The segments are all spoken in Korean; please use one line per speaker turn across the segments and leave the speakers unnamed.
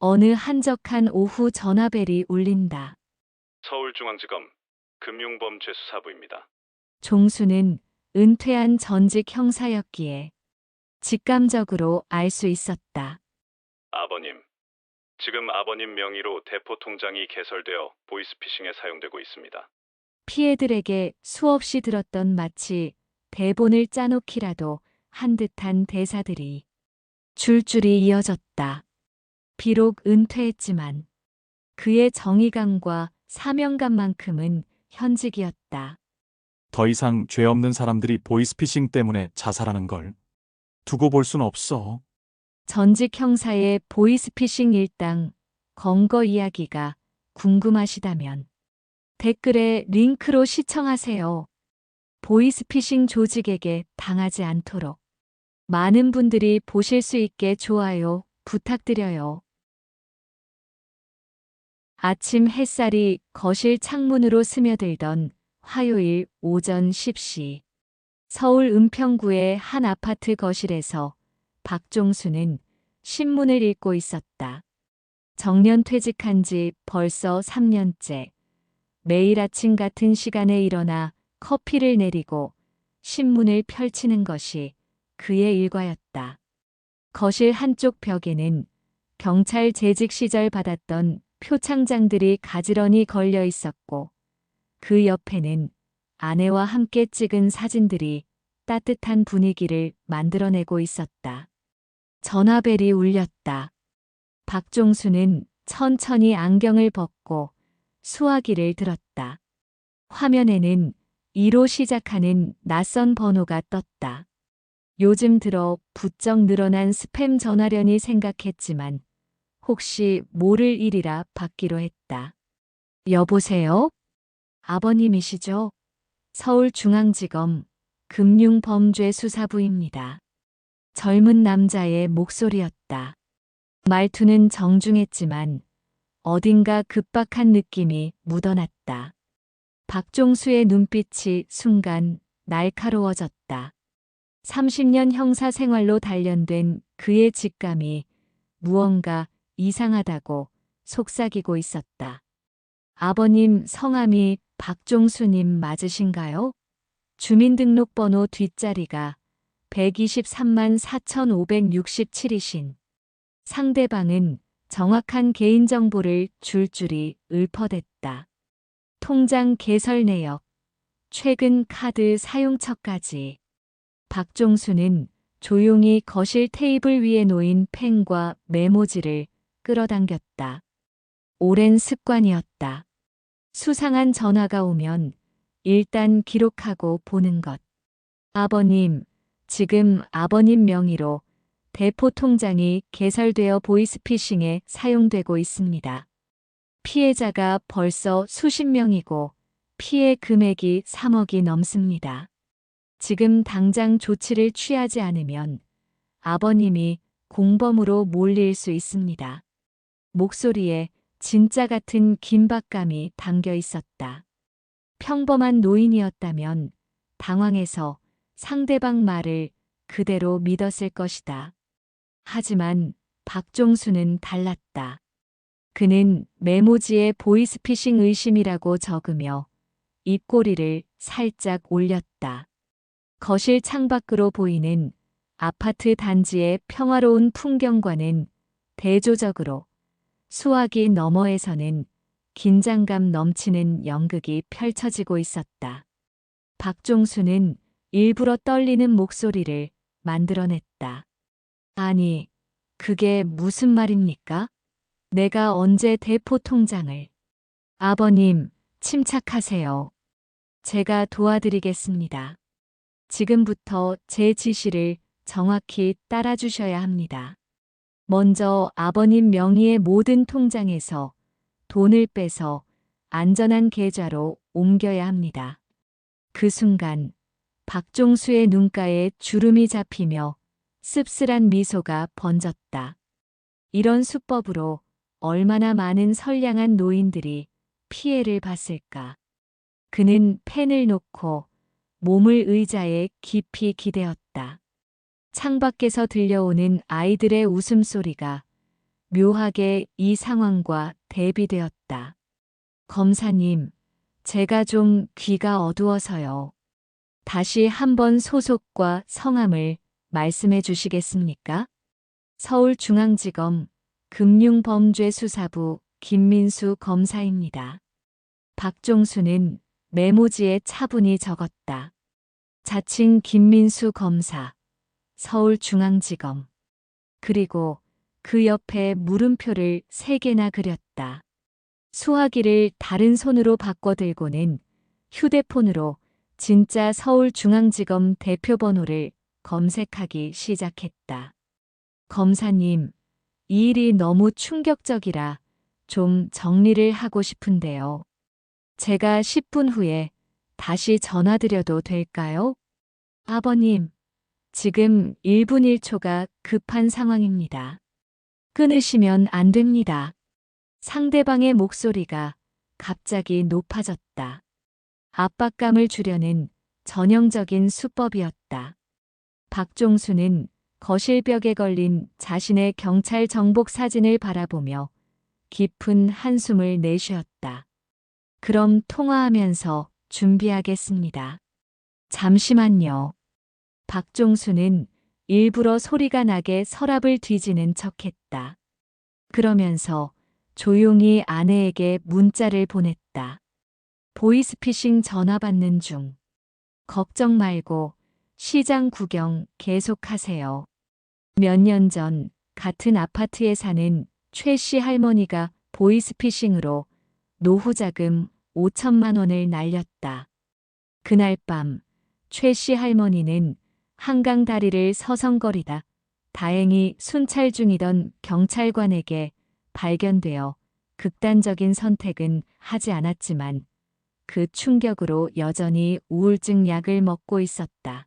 어느 한적한 오후 전화벨이 울린다.
서울중앙지검 금융범죄수사부입니다.
종수는 은퇴한 전직 형사였기에 직감적으로 알 수 있었다.
아버님, 지금 아버님 명의로 대포통장이 개설되어 보이스피싱에 사용되고 있습니다.
피해들에게 수없이 들었던 마치 대본을 짜놓기라도 한 듯한 대사들이 줄줄이 이어졌다. 비록 은퇴했지만 그의 정의감과 사명감만큼은 현직이었다.
더 이상 죄 없는 사람들이 보이스피싱 때문에 자살하는 걸 두고 볼 순 없어.
전직 형사의 보이스피싱 일당 검거 이야기가 궁금하시다면 댓글에 링크로 시청하세요. 보이스피싱 조직에게 당하지 않도록 많은 분들이 보실 수 있게 좋아요 부탁드려요. 아침 햇살이 거실 창문으로 스며들던 화요일 오전 10시. 서울 은평구의 한 아파트 거실에서 박종수는 신문을 읽고 있었다. 정년퇴직한 지 벌써 3년째. 매일 아침 같은 시간에 일어나 커피를 내리고 신문을 펼치는 것이 그의 일과였다. 거실 한쪽 벽에는 경찰 재직 시절 받았던 표창장들이 가지런히 걸려 있었고 그 옆에는 아내와 함께 찍은 사진들이 따뜻한 분위기를 만들어내고 있었다. 전화벨이 울렸다. 박종수는 천천히 안경을 벗고 수화기를 들었다. 화면에는 2로 시작하는 낯선 번호가 떴다. 요즘 들어 부쩍 늘어난 스팸 전화련이 생각했지만 혹시 모를 일이라 받기로 했다. 여보세요? 아버님이시죠? 서울중앙지검 금융범죄수사부입니다. 젊은 남자의 목소리였다. 말투는 정중했지만 어딘가 급박한 느낌이 묻어났다. 박종수의 눈빛이 순간 날카로워졌다. 30년 형사 생활로 단련된 그의 직감이 무언가 이상하다고 속삭이고 있었다. 아버님 성함이 박종수님 맞으신가요? 주민등록번호 뒷자리가 123만 4,567이신. 상대방은 정확한 개인정보를 줄줄이 읊어댔다. 통장 개설 내역, 최근 카드 사용처까지. 박종수는 조용히 거실 테이블 위에 놓인 펜과 메모지를 끌어당겼다. 오랜 습관이었다. 수상한 전화가 오면 일단 기록하고 보는 것. 아버님, 지금 아버님 명의로 대포 통장이 개설되어 보이스피싱에 사용되고 있습니다. 피해자가 벌써 수십 명이고 피해 금액이 3억이 넘습니다. 지금 당장 조치를 취하지 않으면 아버님이 공범으로 몰릴 수 있습니다. 목소리에 진짜 같은 긴박감이 담겨 있었다. 평범한 노인이었다면 당황해서 상대방 말을 그대로 믿었을 것이다. 하지만 박종수는 달랐다. 그는 메모지에 보이스피싱 의심이라고 적으며 입꼬리를 살짝 올렸다. 거실 창밖으로 보이는 아파트 단지의 평화로운 풍경과는 대조적으로 수화기 너머에서는 긴장감 넘치는 연극이 펼쳐지고 있었다. 박종수는 일부러 떨리는 목소리를 만들어냈다. 아니, 그게 무슨 말입니까? 내가 언제 대포 통장을. 아버님, 침착하세요. 제가 도와드리겠습니다. 지금부터 제 지시를 정확히 따라주셔야 합니다. 먼저 아버님 명의의 모든 통장에서 돈을 빼서 안전한 계좌로 옮겨야 합니다. 그 순간 박종수의 눈가에 주름이 잡히며 씁쓸한 미소가 번졌다. 이런 수법으로 얼마나 많은 선량한 노인들이 피해를 봤을까. 그는 펜을 놓고 몸을 의자에 깊이 기대었다. 창밖에서 들려오는 아이들의 웃음소리가 묘하게 이 상황과 대비되었다. 검사님, 제가 좀 귀가 어두워서요. 다시 한번 소속과 성함을 말씀해 주시겠습니까? 서울중앙지검 금융범죄수사부 김민수 검사입니다. 박종수는 메모지에 차분히 적었다. 자칭 김민수 검사, 서울중앙지검. 그리고 그 옆에 물음표를 3개나 그렸다. 수화기를 다른 손으로 바꿔 들고는 휴대폰으로 진짜 서울중앙지검 대표번호를 검색하기 시작했다. 검사님, 이 일이 너무 충격적이라 좀 정리를 하고 싶은데요. 제가 10분 후에 다시 전화드려도 될까요? 아버님, 지금 1분 1초가 급한 상황입니다. 끊으시면 안 됩니다. 상대방의 목소리가 갑자기 높아졌다. 압박감을 주려는 전형적인 수법이었다. 박종수는 거실벽에 걸린 자신의 경찰 정복 사진을 바라보며 깊은 한숨을 내쉬었다. 그럼 통화하면서 준비하겠습니다. 잠시만요. 박종수는 일부러 소리가 나게 서랍을 뒤지는 척했다. 그러면서 조용히 아내에게 문자를 보냈다. 보이스피싱 전화 받는 중. 걱정 말고 시장 구경 계속하세요. 몇 년 전 같은 아파트에 사는 최 씨 할머니가 보이스피싱으로 노후 자금 5천만 원을 날렸다. 그날 밤 최 씨 할머니는 한강 다리를 서성거리다 다행히 순찰 중이던 경찰관에게 발견되어 극단적인 선택은 하지 않았지만 그 충격으로 여전히 우울증 약을 먹고 있었다.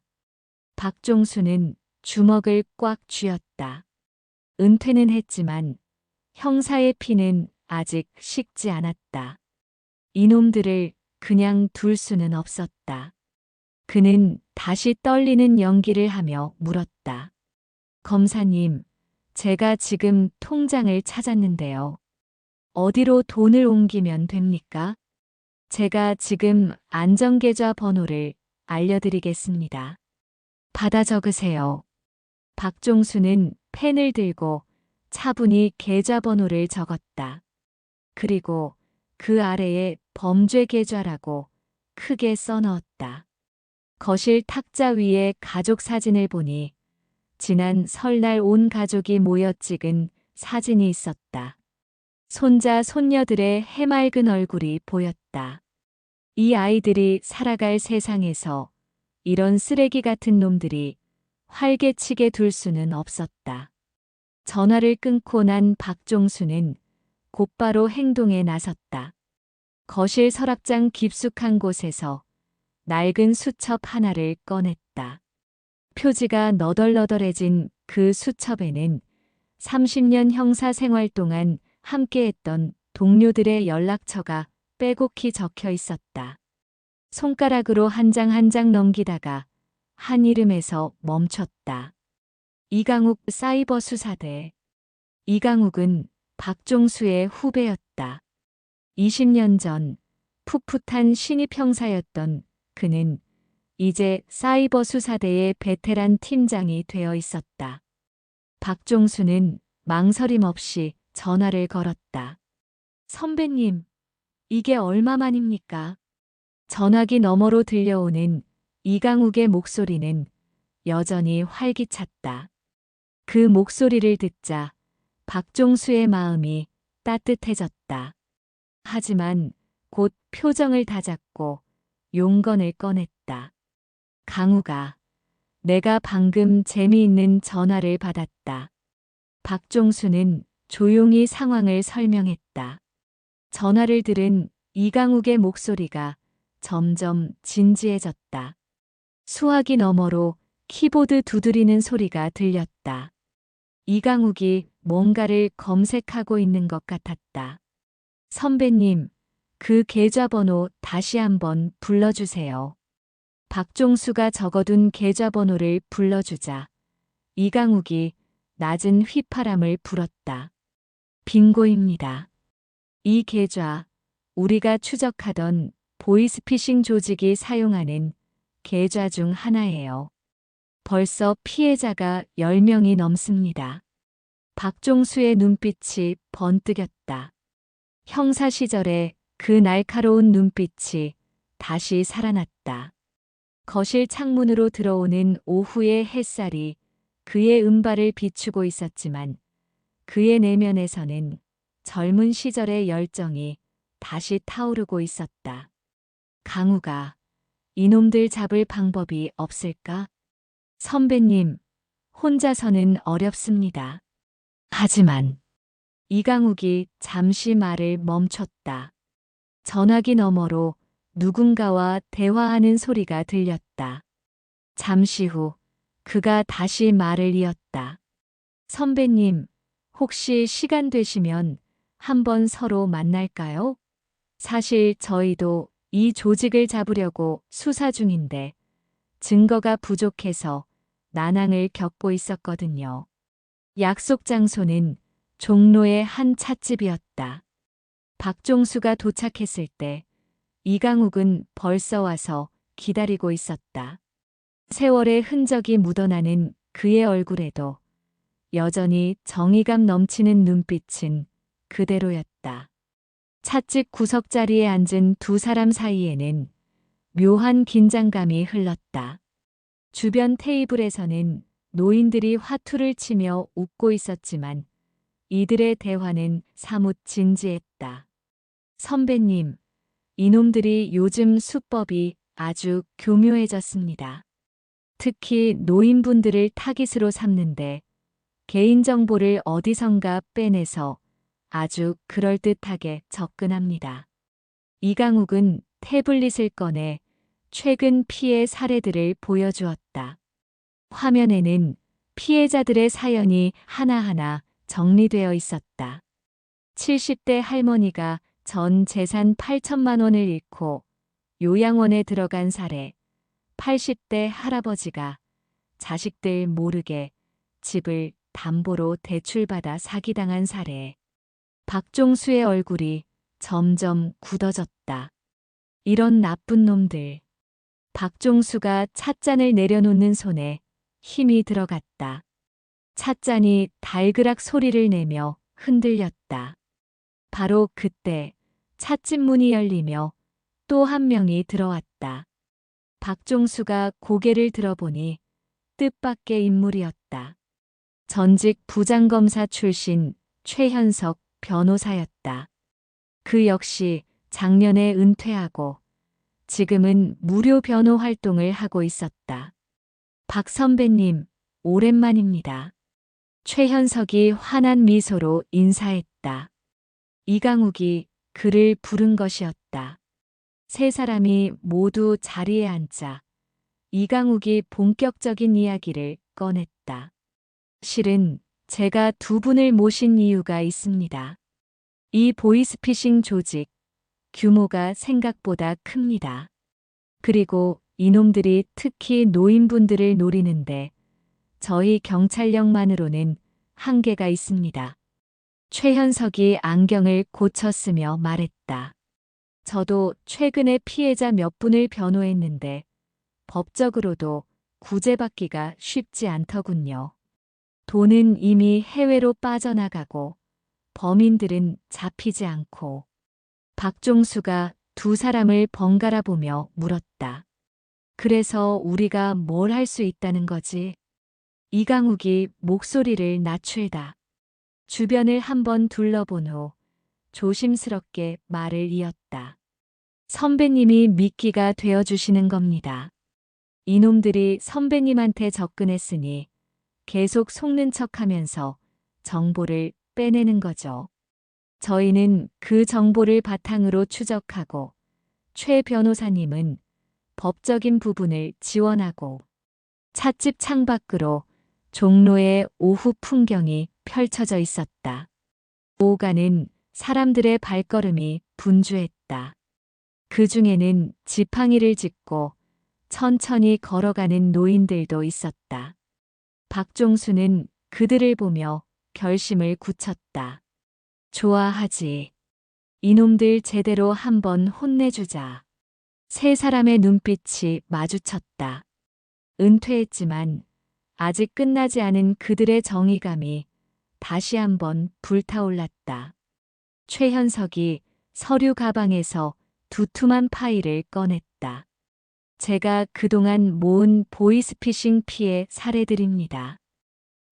박종수는 주먹을 꽉 쥐었다. 은퇴는 했지만 형사의 피는 아직 식지 않았다. 이놈들을 그냥 둘 수는 없었다. 그는 다시 떨리는 연기를 하며 물었다. 검사님, 제가 지금 통장을 찾았는데요. 어디로 돈을 옮기면 됩니까? 제가 지금 안전계좌 번호를 알려드리겠습니다. 받아 적으세요. 박종수는 펜을 들고 차분히 계좌번호를 적었다. 그리고 그 아래에 범죄 계좌라고 크게 써넣었다. 거실 탁자 위에 가족 사진을 보니 지난 설날 온 가족이 모여 찍은 사진이 있었다. 손자, 손녀들의 해맑은 얼굴이 보였다. 이 아이들이 살아갈 세상에서 이런 쓰레기 같은 놈들이 활개치게 둘 수는 없었다. 전화를 끊고 난 박종수는 곧바로 행동에 나섰다. 거실 서랍장 깊숙한 곳에서 낡은 수첩 하나를 꺼냈다. 표지가 너덜너덜해진 그 수첩에는 30년 형사 생활 동안 함께했던 동료들의 연락처가 빼곡히 적혀 있었다. 손가락으로 한 장 한 장 넘기다가 한 이름에서 멈췄다. 이강욱 사이버 수사대. 이강욱은 박종수의 후배였다. 20년 전 풋풋한 신입 형사였던 그는 이제 사이버 수사대의 베테랑 팀장이 되어 있었다. 박종수는 망설임 없이 전화를 걸었다. 선배님, 이게 얼마만입니까? 전화기 너머로 들려오는 이강욱의 목소리는 여전히 활기찼다. 그 목소리를 듣자 박종수의 마음이 따뜻해졌다. 하지만 곧 표정을 다잡고 용건을 꺼냈다. 강우가, 내가 방금 재미있는 전화를 받았다. 박종수는 조용히 상황을 설명했다. 전화를 들은 이강욱의 목소리가 점점 진지해졌다. 수화기 너머로 키보드 두드리는 소리가 들렸다. 이강욱이 뭔가를 검색하고 있는 것 같았다. 선배님, 그 계좌번호 다시 한번 불러주세요. 박종수가 적어둔 계좌번호를 불러주자 이강욱이 낮은 휘파람을 불었다. 빙고입니다. 이 계좌, 우리가 추적하던 보이스피싱 조직이 사용하는 계좌 중 하나예요. 벌써 피해자가 10명이 넘습니다. 박종수의 눈빛이 번뜩였다. 형사 시절에 그 날카로운 눈빛이 다시 살아났다. 거실 창문으로 들어오는 오후의 햇살이 그의 은발을 비추고 있었지만 그의 내면에서는 젊은 시절의 열정이 다시 타오르고 있었다. 강우가 이놈들 잡을 방법이 없을까? 선배님, 혼자서는 어렵습니다. 하지만 이강욱이 잠시 말을 멈췄다. 전화기 너머로 누군가와 대화하는 소리가 들렸다. 잠시 후 그가 다시 말을 이었다. 선배님, 혹시 시간 되시면 한번 서로 만날까요? 사실 저희도 이 조직을 잡으려고 수사 중인데 증거가 부족해서 난항을 겪고 있었거든요. 약속 장소는 종로의 한 찻집이었다. 박종수가 도착했을 때 이강욱은 벌써 와서 기다리고 있었다. 세월의 흔적이 묻어나는 그의 얼굴에도 여전히 정의감 넘치는 눈빛은 그대로였다. 찻집 구석자리에 앉은 두 사람 사이에는 묘한 긴장감이 흘렀다. 주변 테이블에서는 노인들이 화투를 치며 웃고 있었지만 이들의 대화는 사뭇 진지했다. 선배님, 이놈들이 요즘 수법이 아주 교묘해졌습니다. 특히 노인분들을 타깃으로 삼는데 개인정보를 어디선가 빼내서 아주 그럴듯하게 접근합니다. 이강욱은 태블릿을 꺼내 최근 피해 사례들을 보여주었다. 화면에는 피해자들의 사연이 하나하나 정리되어 있었다. 70대 할머니가 전 재산 8천만 원을 잃고 요양원에 들어간 사례, 80대 할아버지가 자식들 모르게 집을 담보로 대출받아 사기당한 사례, 박종수의 얼굴이 점점 굳어졌다. 이런 나쁜 놈들. 박종수가 찻잔을 내려놓는 손에 힘이 들어갔다. 찻잔이 달그락 소리를 내며 흔들렸다. 바로 그때 찻집 문이 열리며 또 한 명이 들어왔다. 박종수가 고개를 들어보니 뜻밖의 인물이었다. 전직 부장검사 출신 최현석 변호사였다. 그 역시 작년에 은퇴하고 지금은 무료 변호 활동을 하고 있었다. 박 선배님, 오랜만입니다. 최현석이 환한 미소로 인사했다. 이강욱이 그를 부른 것이었다. 세 사람이 모두 자리에 앉자 이강욱이 본격적인 이야기를 꺼냈다. 실은 제가 두 분을 모신 이유가 있습니다. 이 보이스피싱 조직, 규모가 생각보다 큽니다. 그리고 이놈들이 특히 노인분들을 노리는데 저희 경찰력만으로는 한계가 있습니다. 최현석이 안경을 고쳤으며 말했다. 저도 최근에 피해자 몇 분을 변호했는데 법적으로도 구제받기가 쉽지 않더군요. 돈은 이미 해외로 빠져나가고 범인들은 잡히지 않고. 박종수가 두 사람을 번갈아 보며 물었다. 그래서 우리가 뭘 할 수 있다는 거지? 이강욱이 목소리를 낮추다. 주변을 한번 둘러본 후 조심스럽게 말을 이었다. 선배님이 미끼가 되어주시는 겁니다. 이놈들이 선배님한테 접근했으니 계속 속는 척하면서 정보를 빼내는 거죠. 저희는 그 정보를 바탕으로 추적하고 최 변호사님은 법적인 부분을 지원하고. 찻집 창밖으로 종로의 오후 풍경이 펼쳐져 있었다. 오가는 사람들의 발걸음이 분주했다. 그 중에는 지팡이를 짚고 천천히 걸어가는 노인들도 있었다. 박종수는 그들을 보며 결심을 굳혔다. 좋아하지. 이놈들 제대로 한번 혼내주자. 세 사람의 눈빛이 마주쳤다. 은퇴했지만 아직 끝나지 않은 그들의 정의감이 다시 한번 불타올랐다. 최현석이 서류 가방에서 두툼한 파일을 꺼냈다. 제가 그동안 모은 보이스피싱 피해 사례들입니다.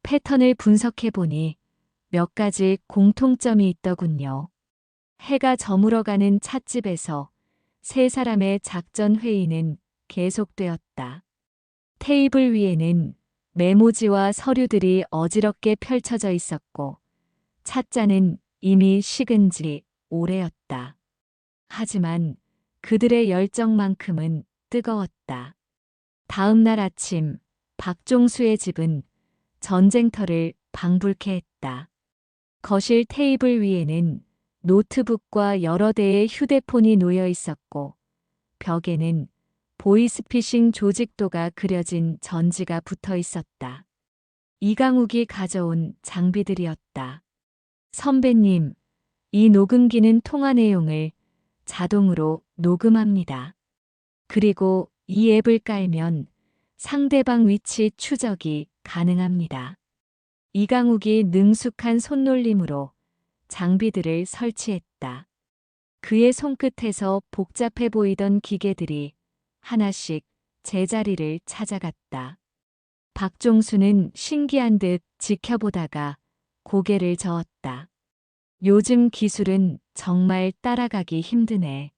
패턴을 분석해보니 몇 가지 공통점이 있더군요. 해가 저물어가는 찻집에서 세 사람의 작전 회의는 계속되었다. 테이블 위에는 메모지와 서류들이 어지럽게 펼쳐져 있었고 찻잔은 이미 식은 지 오래였다. 하지만 그들의 열정만큼은 뜨거웠다. 다음 날 아침 박종수의 집은 전쟁터를 방불케 했다. 거실 테이블 위에는 노트북과 여러 대의 휴대폰이 놓여 있었고 벽에는 보이스피싱 조직도가 그려진 전지가 붙어 있었다. 이강욱이 가져온 장비들이었다. 선배님, 이 녹음기는 통화 내용을 자동으로 녹음합니다. 그리고 이 앱을 깔면 상대방 위치 추적이 가능합니다. 이강욱이 능숙한 손놀림으로 장비들을 설치했다. 그의 손끝에서 복잡해 보이던 기계들이 하나씩 제자리를 찾아갔다. 박종수는 신기한 듯 지켜보다가 고개를 저었다. 요즘 기술은 정말 따라가기 힘드네.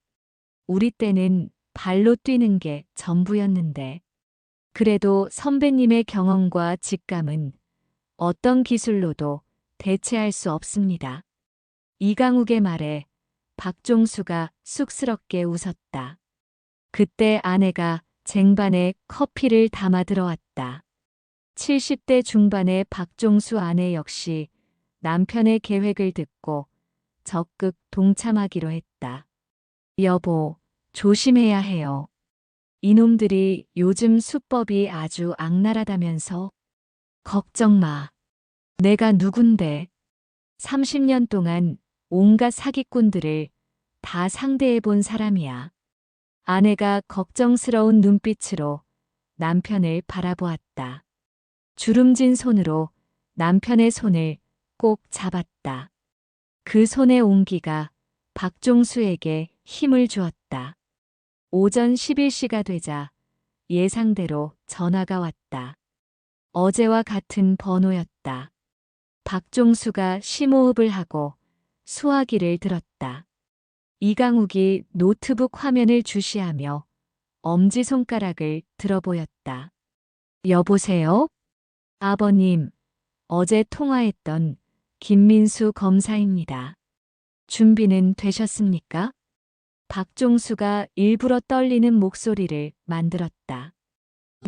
우리 때는 발로 뛰는 게 전부였는데. 그래도 선배님의 경험과 직감은 어떤 기술로도 대체할 수 없습니다. 이강욱의 말에 박종수가 쑥스럽게 웃었다. 그때 아내가 쟁반에 커피를 담아 들어왔다. 70대 중반의 박종수 아내 역시 남편의 계획을 듣고 적극 동참하기로 했다. 여보, 조심해야 해요. 이놈들이 요즘 수법이 아주 악랄하다면서? 걱정 마. 내가 누군데. 30년 동안 온갖 사기꾼들을 다 상대해 본 사람이야. 아내가 걱정스러운 눈빛으로 남편을 바라보았다. 주름진 손으로 남편의 손을 꼭 잡았다. 그 손의 온기가 박종수에게 힘을 주었다. 오전 11시가 되자 예상대로 전화가 왔다. 어제와 같은 번호였다. 박종수가 심호흡을 하고 수화기를 들었다. 이강욱이 노트북 화면을 주시하며 엄지손가락을 들어보였다. 여보세요? 아버님, 어제 통화했던 김민수 검사입니다. 준비는 되셨습니까? 박종수가 일부러 떨리는 목소리를 만들었다.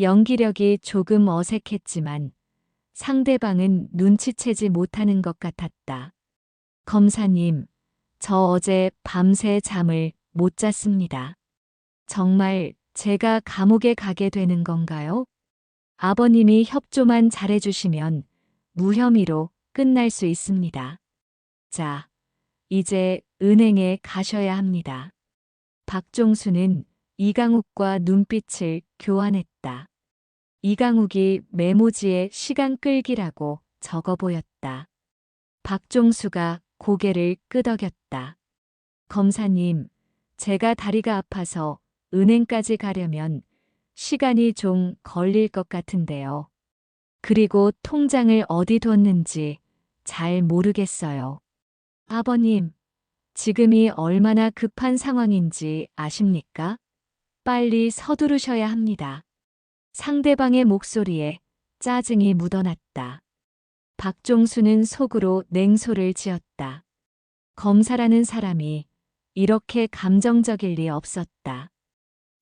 연기력이 조금 어색했지만 상대방은 눈치채지 못하는 것 같았다. 검사님, 저 어제 밤새 잠을 못 잤습니다. 정말 제가 감옥에 가게 되는 건가요? 아버님이 협조만 잘해주시면 무혐의로 끝날 수 있습니다. 자, 이제 은행에 가셔야 합니다. 박종수는 이강욱과 눈빛을 교환했다. 이강욱이 메모지에 시간 끌기라고 적어 보였다. 박종수가 고개를 끄덕였다. 검사님, 제가 다리가 아파서 은행까지 가려면 시간이 좀 걸릴 것 같은데요. 그리고 통장을 어디 뒀는지 잘 모르겠어요. 아버님, 지금이 얼마나 급한 상황인지 아십니까? 빨리 서두르셔야 합니다. 상대방의 목소리에 짜증이 묻어났다. 박종수는 속으로 냉소를 지었다. 검사라는 사람이 이렇게 감정적일 리 없었다.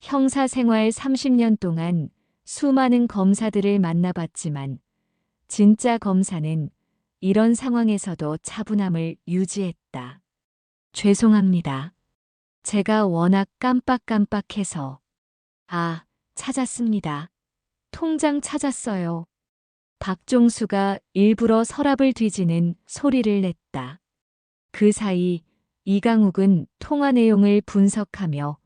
형사 생활 30년 동안 수많은 검사들을 만나봤지만 진짜 검사는 이런 상황에서도 차분함을 유지했다. 죄송합니다. 제가 워낙 깜빡깜빡해서. 아, 찾았습니다. 통장 찾았어요. 박종수가 일부러 서랍을 뒤지는 소리를 냈다. 그 사이 이강욱은 통화 내용을 분석하며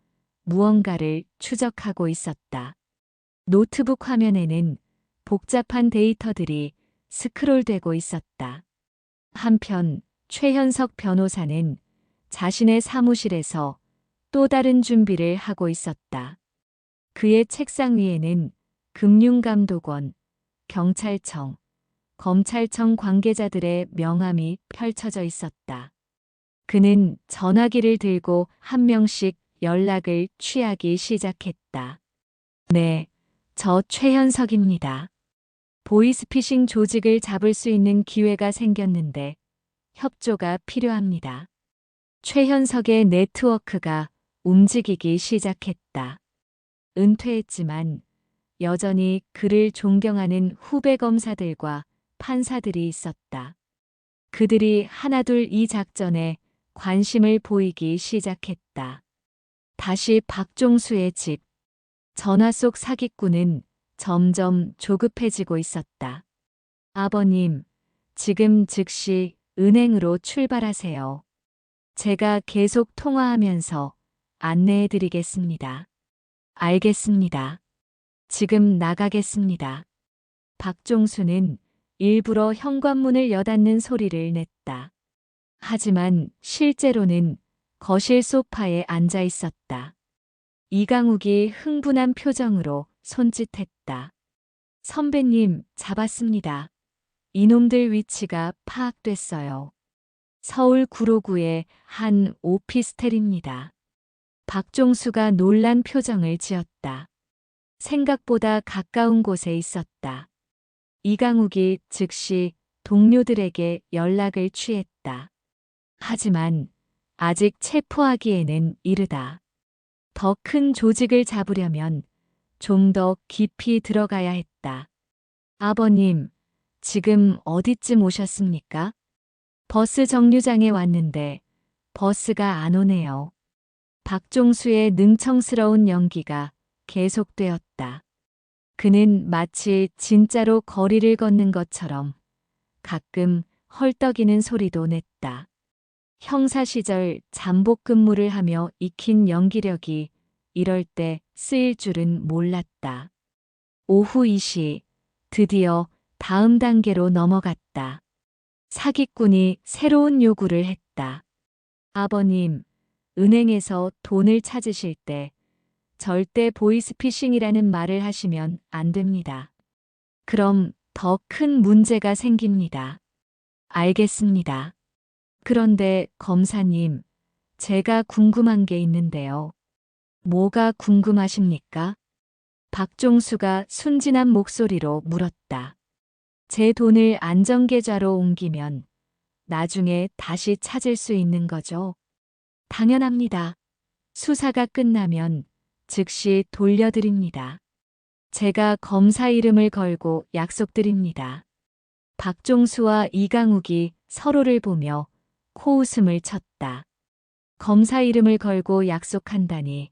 무언가를 추적하고 있었다. 노트북 화면에는 복잡한 데이터들이 스크롤되고 있었다. 한편 최현석 변호사는 자신의 사무실에서 또 다른 준비를 하고 있었다. 그의 책상 위에는 금융감독원, 경찰청, 검찰청 관계자들의 명함이 펼쳐져 있었다. 그는 전화기를 들고 한 명씩 연락을 취하기 시작했다. 네, 저 최현석입니다. 보이스피싱 조직을 잡을 수 있는 기회가 생겼는데 협조가 필요합니다. 최현석의 네트워크가 움직이기 시작했다. 은퇴했지만 여전히 그를 존경하는 후배 검사들과 판사들이 있었다. 그들이 하나둘 이 작전에 관심을 보이기 시작했다. 다시 박종수의 집. 전화 속 사기꾼은 점점 조급해지고 있었다. 아버님, 지금 즉시 은행으로 출발하세요. 제가 계속 통화하면서 안내해 드리겠습니다. 알겠습니다. 지금 나가겠습니다. 박종수는 일부러 현관문을 여닫는 소리를 냈다. 하지만 실제로는 거실 소파에 앉아 있었다. 이강욱이 흥분한 표정으로 손짓했다. 선배님, 잡았습니다. 이놈들 위치가 파악됐어요. 서울 구로구의 한 오피스텔입니다. 박종수가 놀란 표정을 지었다. 생각보다 가까운 곳에 있었다. 이강욱이 즉시 동료들에게 연락을 취했다. 하지만 아직 체포하기에는 이르다. 더 큰 조직을 잡으려면 좀 더 깊이 들어가야 했다. 아버님, 지금 어디쯤 오셨습니까? 버스 정류장에 왔는데 버스가 안 오네요. 박종수의 능청스러운 연기가 계속되었다. 그는 마치 진짜로 거리를 걷는 것처럼 가끔 헐떡이는 소리도 냈다. 형사 시절 잠복 근무를 하며 익힌 연기력이 이럴 때 쓰일 줄은 몰랐다. 오후 2시, 드디어 다음 단계로 넘어갔다. 사기꾼이 새로운 요구를 했다. 아버님, 은행에서 돈을 찾으실 때 절대 보이스피싱이라는 말을 하시면 안 됩니다. 그럼 더 큰 문제가 생깁니다. 알겠습니다. 그런데 검사님, 제가 궁금한 게 있는데요. 뭐가 궁금하십니까? 박종수가 순진한 목소리로 물었다. 제 돈을 안전계좌로 옮기면 나중에 다시 찾을 수 있는 거죠? 당연합니다. 수사가 끝나면 즉시 돌려드립니다. 제가 검사 이름을 걸고 약속드립니다. 박종수와 이강욱이 서로를 보며 코웃음을 쳤다. 검사 이름을 걸고 약속한다니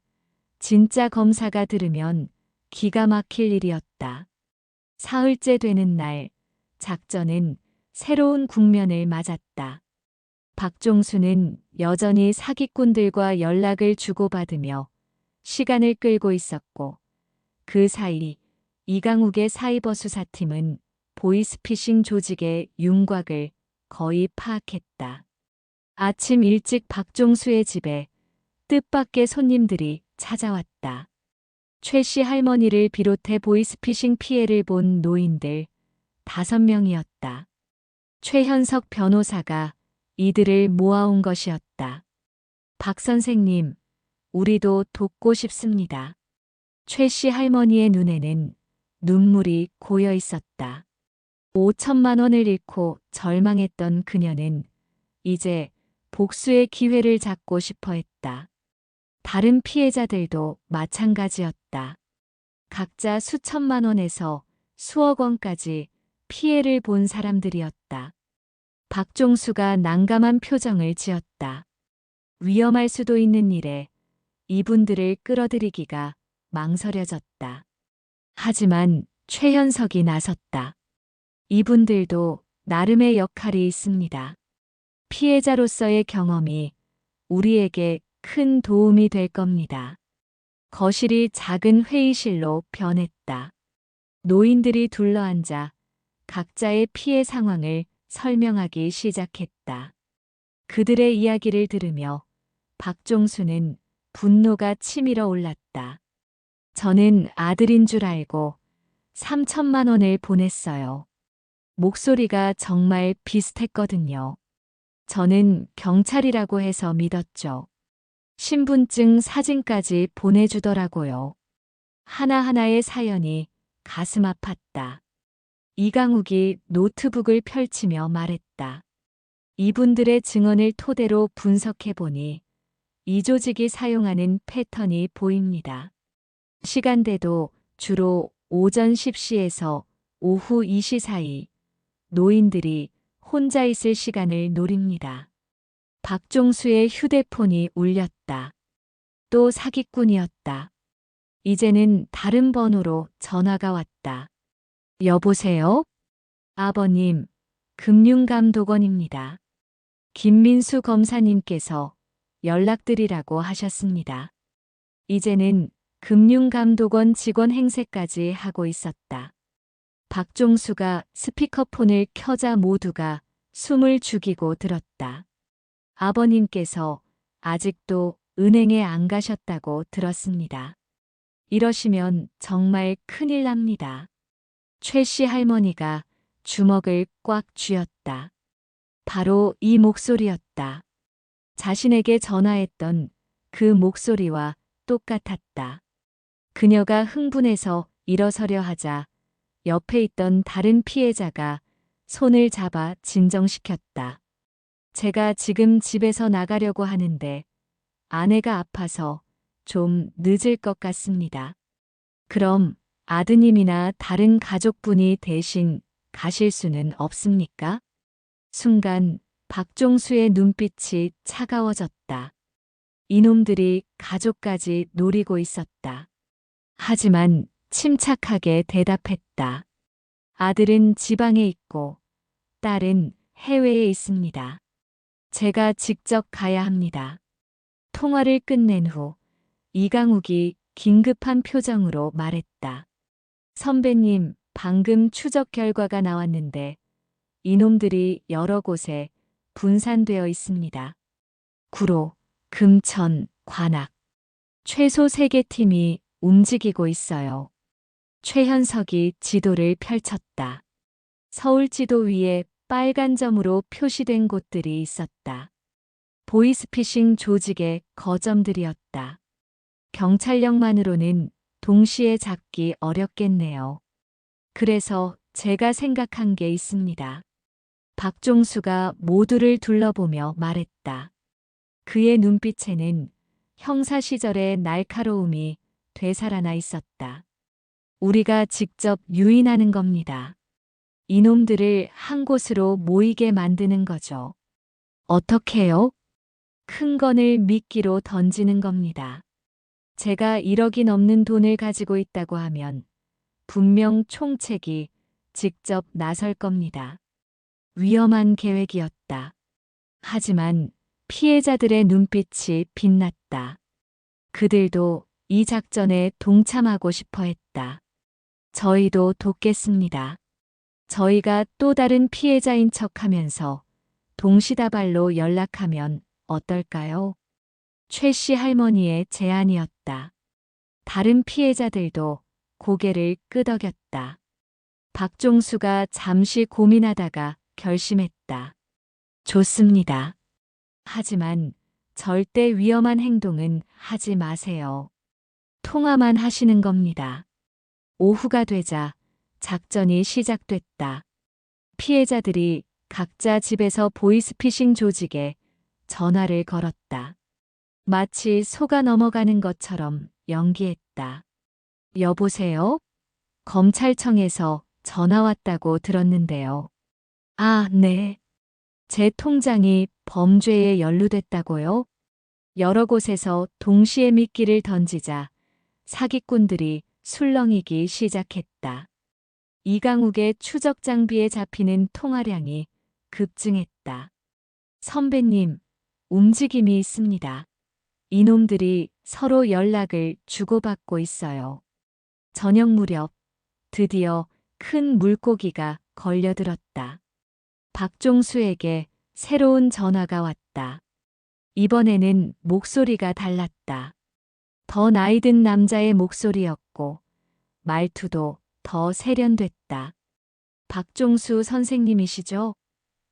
진짜 검사가 들으면 기가 막힐 일이었다. 사흘째 되는 날, 작전은 새로운 국면을 맞았다. 박종수는 여전히 사기꾼들과 연락을 주고받으며 시간을 끌고 있었고, 그 사이 이강욱의 사이버 수사팀은 보이스피싱 조직의 윤곽을 거의 파악했다. 아침 일찍 박종수의 집에 뜻밖의 손님들이 찾아왔다. 최 씨 할머니를 비롯해 보이스피싱 피해를 본 노인들 5명이었다. 최현석 변호사가 이들을 모아온 것이었다. 박 선생님, 우리도 돕고 싶습니다. 최 씨 할머니의 눈에는 눈물이 고여 있었다. 5천만 원을 잃고 절망했던 그녀는 이제 복수의 기회를 잡고 싶어 했다. 다른 피해자들도 마찬가지였다. 각자 수천만 원에서 수억 원까지 피해를 본 사람들이었다. 박종수가 난감한 표정을 지었다. 위험할 수도 있는 일에 이분들을 끌어들이기가 망설여졌다. 하지만 최현석이 나섰다. 이분들도 나름의 역할이 있습니다. 피해자로서의 경험이 우리에게 큰 도움이 될 겁니다. 거실이 작은 회의실로 변했다. 노인들이 둘러앉아 각자의 피해 상황을 설명하기 시작했다. 그들의 이야기를 들으며 박종수는 분노가 치밀어 올랐다. 저는 아들인 줄 알고 3천만 원을 보냈어요. 목소리가 정말 비슷했거든요. 저는 경찰이라고 해서 믿었죠. 신분증 사진까지 보내주더라고요. 하나하나의 사연이 가슴 아팠다. 이강욱이 노트북을 펼치며 말했다. 이분들의 증언을 토대로 분석해보니 이 조직이 사용하는 패턴이 보입니다. 시간대도 주로 오전 10시에서 오후 2시 사이 노인들이 혼자 있을 시간을 노립니다. 박종수의 휴대폰이 울렸다. 또 사기꾼이었다. 이제는 다른 번호로 전화가 왔다. 여보세요? 아버님, 금융감독원입니다. 김민수 검사님께서 연락드리라고 하셨습니다. 이제는 금융감독원 직원 행세까지 하고 있었다. 박종수가 스피커폰을 켜자 모두가 숨을 죽이고 들었다. 아버님께서 아직도 은행에 안 가셨다고 들었습니다. 이러시면 정말 큰일 납니다. 최 씨 할머니가 주먹을 꽉 쥐었다. 바로 이 목소리였다. 자신에게 전화했던 그 목소리와 똑같았다. 그녀가 흥분해서 일어서려 하자 옆에 있던 다른 피해자가 손을 잡아 진정시켰다. 제가 지금 집에서 나가려고 하는데 아내가 아파서 좀 늦을 것 같습니다. 그럼 아드님이나 다른 가족분이 대신 가실 수는 없습니까? 순간 박종수의 눈빛이 차가워졌다. 이놈들이 가족까지 노리고 있었다. 하지만 침착하게 대답했다. 아들은 지방에 있고 딸은 해외에 있습니다. 제가 직접 가야 합니다. 통화를 끝낸 후 이강욱이 긴급한 표정으로 말했다. 선배님, 방금 추적 결과가 나왔는데 이놈들이 여러 곳에 분산되어 있습니다. 구로, 금천, 관악. 최소 3개 팀이 움직이고 있어요. 최현석이 지도를 펼쳤다. 서울 지도 위에 빨간 점으로 표시된 곳들이 있었다. 보이스피싱 조직의 거점들이었다. 경찰력만으로는 동시에 잡기 어렵겠네요. 그래서 제가 생각한 게 있습니다. 박종수가 모두를 둘러보며 말했다. 그의 눈빛에는 형사 시절의 날카로움이 되살아나 있었다. 우리가 직접 유인하는 겁니다. 이놈들을 한 곳으로 모이게 만드는 거죠. 어떻게요? 큰 건을 미끼로 던지는 겁니다. 제가 1억이 넘는 돈을 가지고 있다고 하면 분명 총책이 직접 나설 겁니다. 위험한 계획이었다. 하지만 피해자들의 눈빛이 빛났다. 그들도 이 작전에 동참하고 싶어 했다. 저희도 돕겠습니다. 저희가 또 다른 피해자인 척하면서 동시다발로 연락하면 어떨까요? 최 씨 할머니의 제안이었다. 다른 피해자들도 고개를 끄덕였다. 박종수가 잠시 고민하다가 결심했다. 좋습니다. 하지만 절대 위험한 행동은 하지 마세요. 통화만 하시는 겁니다. 오후가 되자 작전이 시작됐다. 피해자들이 각자 집에서 보이스피싱 조직에 전화를 걸었다. 마치 속아 넘어가는 것처럼 연기했다. 여보세요? 검찰청에서 전화 왔다고 들었는데요. 아, 네. 제 통장이 범죄에 연루됐다고요? 여러 곳에서 동시에 미끼를 던지자 사기꾼들이 술렁이기 시작했다. 이강욱의 추적 장비에 잡히는 통화량이 급증했다. 선배님, 움직임이 있습니다. 이놈들이 서로 연락을 주고받고 있어요. 저녁 무렵 드디어 큰 물고기가 걸려들었다. 박종수에게 새로운 전화가 왔다. 이번에는 목소리가 달랐다. 더 나이 든 남자의 목소리였고 말투도 더 세련됐다. 박종수 선생님이시죠?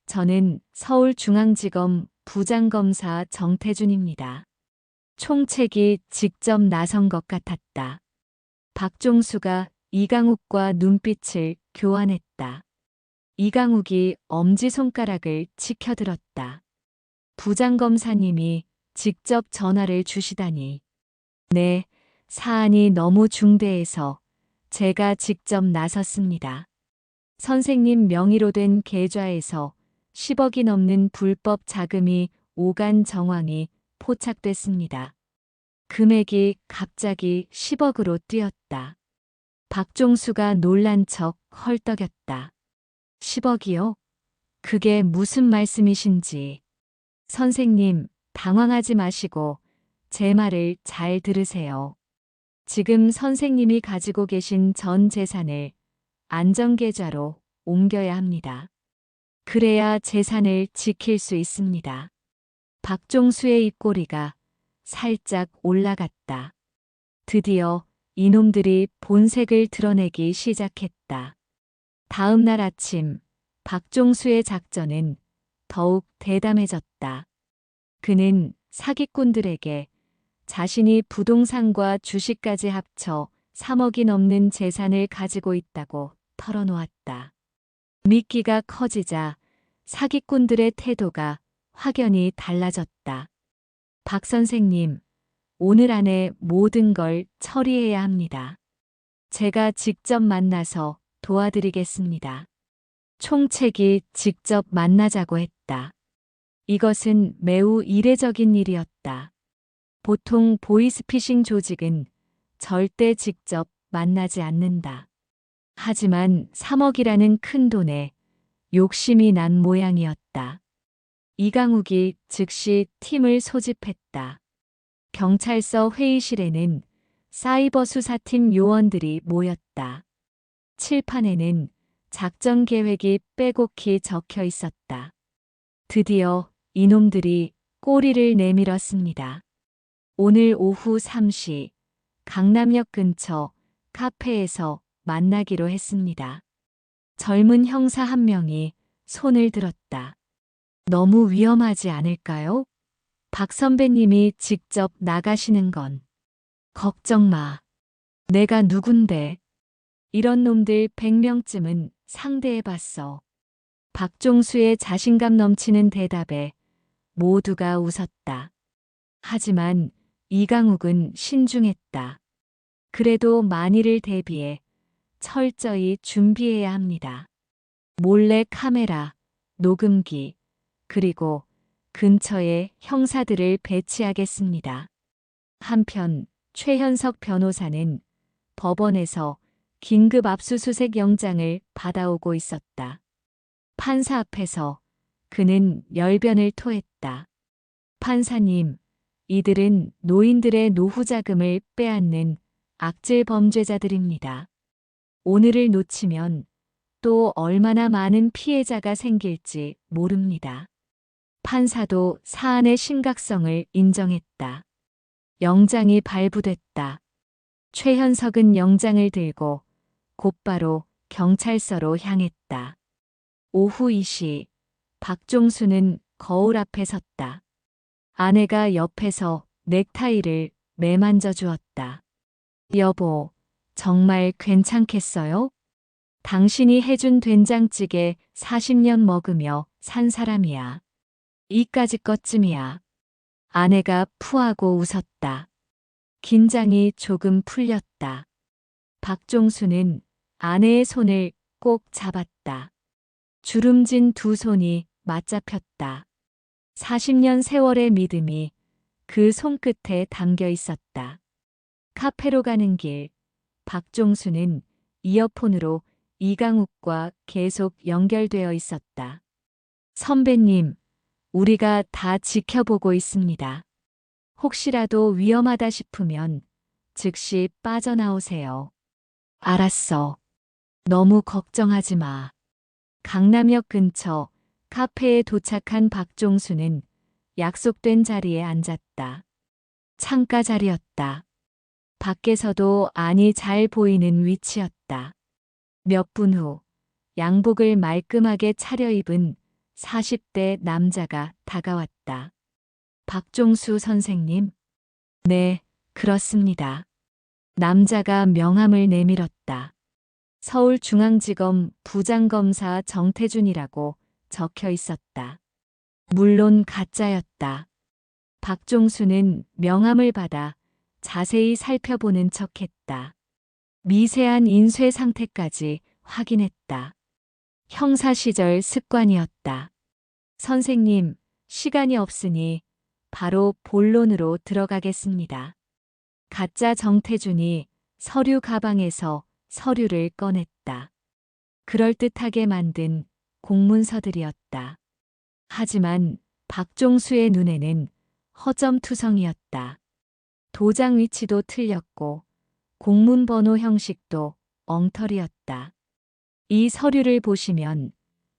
저는 서울중앙지검 부장검사 정태준입니다. 총책이 직접 나선 것 같았다. 박종수가 이강욱과 눈빛을 교환했다. 이강욱이 엄지손가락을 치켜들었다. 부장검사님이 직접 전화를 주시다니. 네, 사안이 너무 중대해서 제가 직접 나섰습니다. 선생님 명의로 된 계좌에서 10억이 넘는 불법 자금이 오간 정황이 포착됐습니다. 금액이 갑자기 10억으로 뛰었다. 박종수가 놀란 척 헐떡였다. 10억이요? 그게 무슨 말씀이신지. 선생님, 당황하지 마시고 제 말을 잘 들으세요. 지금 선생님이 가지고 계신 전 재산을 안전계좌로 옮겨야 합니다. 그래야 재산을 지킬 수 있습니다. 박종수의 입꼬리가 살짝 올라갔다. 드디어 이놈들이 본색을 드러내기 시작했다. 다음 날 아침, 박종수의 작전은 더욱 대담해졌다. 그는 사기꾼들에게 자신이 부동산과 주식까지 합쳐 3억이 넘는 재산을 가지고 있다고 털어놓았다. 미끼가 커지자 사기꾼들의 태도가 확연히 달라졌다. 박 선생님, 오늘 안에 모든 걸 처리해야 합니다. 제가 직접 만나서 도와드리겠습니다. 총책이 직접 만나자고 했다. 이것은 매우 이례적인 일이었다. 보통 보이스피싱 조직은 절대 직접 만나지 않는다. 하지만 3억이라는 큰 돈에 욕심이 난 모양이었다. 이강욱이 즉시 팀을 소집했다. 경찰서 회의실에는 사이버 수사팀 요원들이 모였다. 칠판에는 작전 계획이 빼곡히 적혀 있었다. 드디어 이놈들이 꼬리를 내밀었습니다. 오늘 오후 3시 강남역 근처 카페에서 만나기로 했습니다. 젊은 형사 한 명이 손을 들었다. 너무 위험하지 않을까요? 박 선배님이 직접 나가시는 건. 걱정 마. 내가 누군데. 이런 놈들 100명쯤은 상대해봤어. 박종수의 자신감 넘치는 대답에 모두가 웃었다. 하지만 이강욱은 신중했다. 그래도 만일을 대비해 철저히 준비해야 합니다. 몰래 카메라, 녹음기, 그리고 근처에 형사들을 배치하겠습니다. 한편 최현석 변호사는 법원에서 긴급 압수수색 영장을 받아오고 있었다. 판사 앞에서 그는 열변을 토했다. 판사님, 이들은 노인들의 노후 자금을 빼앗는 악질 범죄자들입니다. 오늘을 놓치면 또 얼마나 많은 피해자가 생길지 모릅니다. 판사도 사안의 심각성을 인정했다. 영장이 발부됐다. 최현석은 영장을 들고 곧바로 경찰서로 향했다. 오후 2시, 박종수는 거울 앞에 섰다. 아내가 옆에서 넥타이를 매만져 주었다. 여보, 정말 괜찮겠어요? 당신이 해준 된장찌개 40년 먹으며 산 사람이야. 이까짓 것쯤이야. 아내가 푸하고 웃었다. 긴장이 조금 풀렸다. 박종수는 아내의 손을 꼭 잡았다. 주름진 두 손이 맞잡혔다. 40년 세월의 믿음이 그 손끝에 담겨 있었다. 카페로 가는 길, 박종수는 이어폰으로 이강욱과 계속 연결되어 있었다. 선배님, 우리가 다 지켜보고 있습니다. 혹시라도 위험하다 싶으면 즉시 빠져나오세요. 알았어. 너무 걱정하지 마. 강남역 근처 카페에 도착한 박종수는 약속된 자리에 앉았다. 창가 자리였다. 밖에서도 안이 잘 보이는 위치였다. 몇 분 후 양복을 말끔하게 차려입은 40대 남자가 다가왔다. 박종수 선생님? 네, 그렇습니다. 남자가 명함을 내밀었다. 서울중앙지검 부장검사 정태준이라고 적혀 있었다. 물론 가짜였다. 박종수는 명함을 받아 자세히 살펴보는 척했다. 미세한 인쇄 상태까지 확인했다. 형사 시절 습관이었다. 선생님, 시간이 없으니 바로 본론으로 들어가겠습니다. 가짜 정태준이 서류 가방에서 서류를 꺼냈다. 그럴듯하게 만든 공문서들이었다. 하지만 박종수의 눈에는 허점투성이었다. 도장 위치도 틀렸고 공문 번호 형식도 엉터리였다. 이 서류를 보시면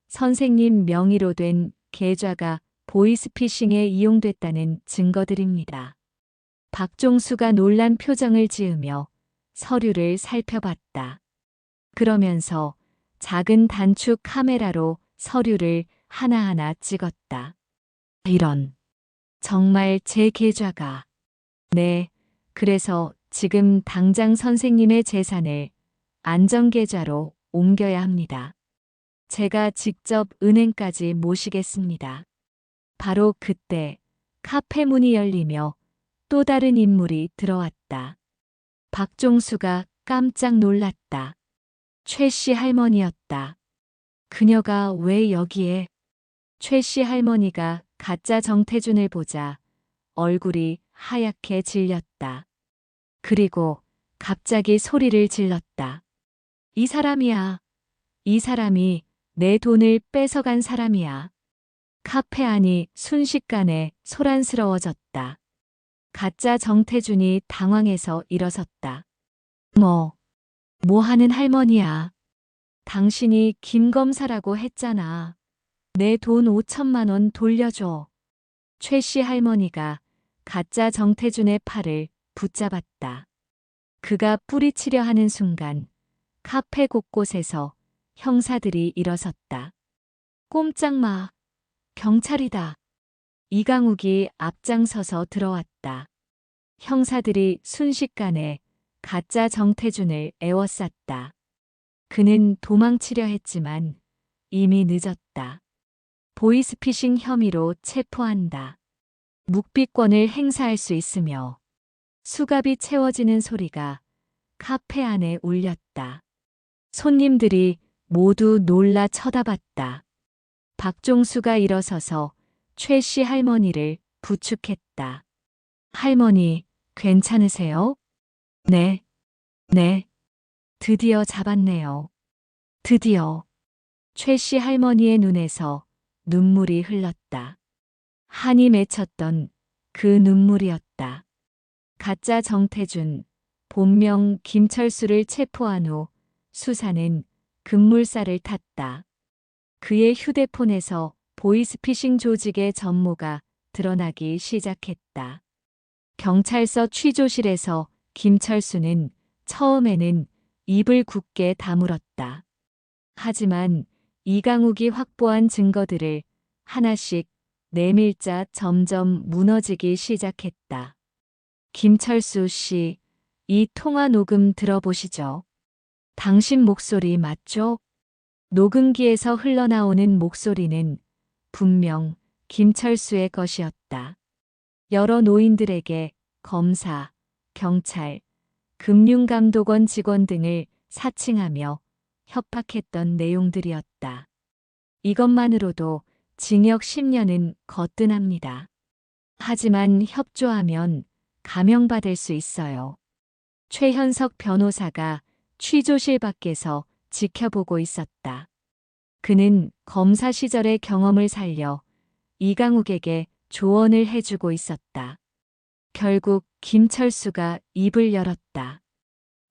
선생님 명의로 된 계좌가 보이스피싱에 이용됐다는 증거들입니다. 박종수가 놀란 표정을 지으며 서류를 살펴봤다. 그러면서 작은 단축 카메라로 서류를 하나하나 찍었다. 이런, 정말 제 계좌가. 네, 그래서 지금 당장 선생님의 재산을 안전계좌로 옮겨야 합니다. 제가 직접 은행까지 모시겠습니다. 바로 그때 카페 문이 열리며 또 다른 인물이 들어왔다. 박종수가 깜짝 놀랐다. 최 씨 할머니였다. 그녀가 왜 여기에? 최 씨 할머니가 가짜 정태준을 보자 얼굴이 하얗게 질렸다. 그리고 갑자기 소리를 질렀다. 이 사람이야. 이 사람이 내 돈을 뺏어간 사람이야. 카페 안이 순식간에 소란스러워졌다. 가짜 정태준이 당황해서 일어섰다. 뭐 하는 할머니야. 당신이 김 검사라고 했잖아. 내 돈 5천만 원 돌려줘. 최 씨 할머니가 가짜 정태준의 팔을 붙잡았다. 그가 뿌리치려 하는 순간 카페 곳곳에서 형사들이 일어섰다. 꼼짝 마. 경찰이다. 이강욱이 앞장서서 들어왔다. 형사들이 순식간에 가짜 정태준을 에워쌌다. 그는 도망치려 했지만 이미 늦었다. 보이스피싱 혐의로 체포한다. 묵비권을 행사할 수 있으며 수갑이 채워지는 소리가 카페 안에 울렸다. 손님들이 모두 놀라 쳐다봤다. 박종수가 일어서서 최 씨 할머니를 부축했다. 할머니, 괜찮으세요? 네. 드디어 잡았네요. 드디어. 최 씨 할머니의 눈에서 눈물이 흘렀다. 한이 맺혔던 그 눈물이었다. 가짜 정태준, 본명 김철수를 체포한 후 수사는 급물살을 탔다. 그의 휴대폰에서 보이스피싱 조직의 전모가 드러나기 시작했다. 경찰서 취조실에서 김철수는 처음에는 입을 굳게 다물었다. 하지만 이강욱이 확보한 증거들을 하나씩 내밀자 점점 무너지기 시작했다. 김철수 씨, 이 통화 녹음 들어보시죠. 당신 목소리 맞죠? 녹음기에서 흘러나오는 목소리는 분명 김철수의 것이었다. 여러 노인들에게 검사, 경찰, 금융감독원 직원 등을 사칭하며 협박했던 내용들이었다. 이것만으로도 징역 10년은 거뜬합니다. 하지만 협조하면 감형받을 수 있어요. 최현석 변호사가 취조실 밖에서 지켜보고 있었다. 그는 검사 시절의 경험을 살려 이강욱에게 조언을 해주고 있었다. 결국 김철수가 입을 열었다.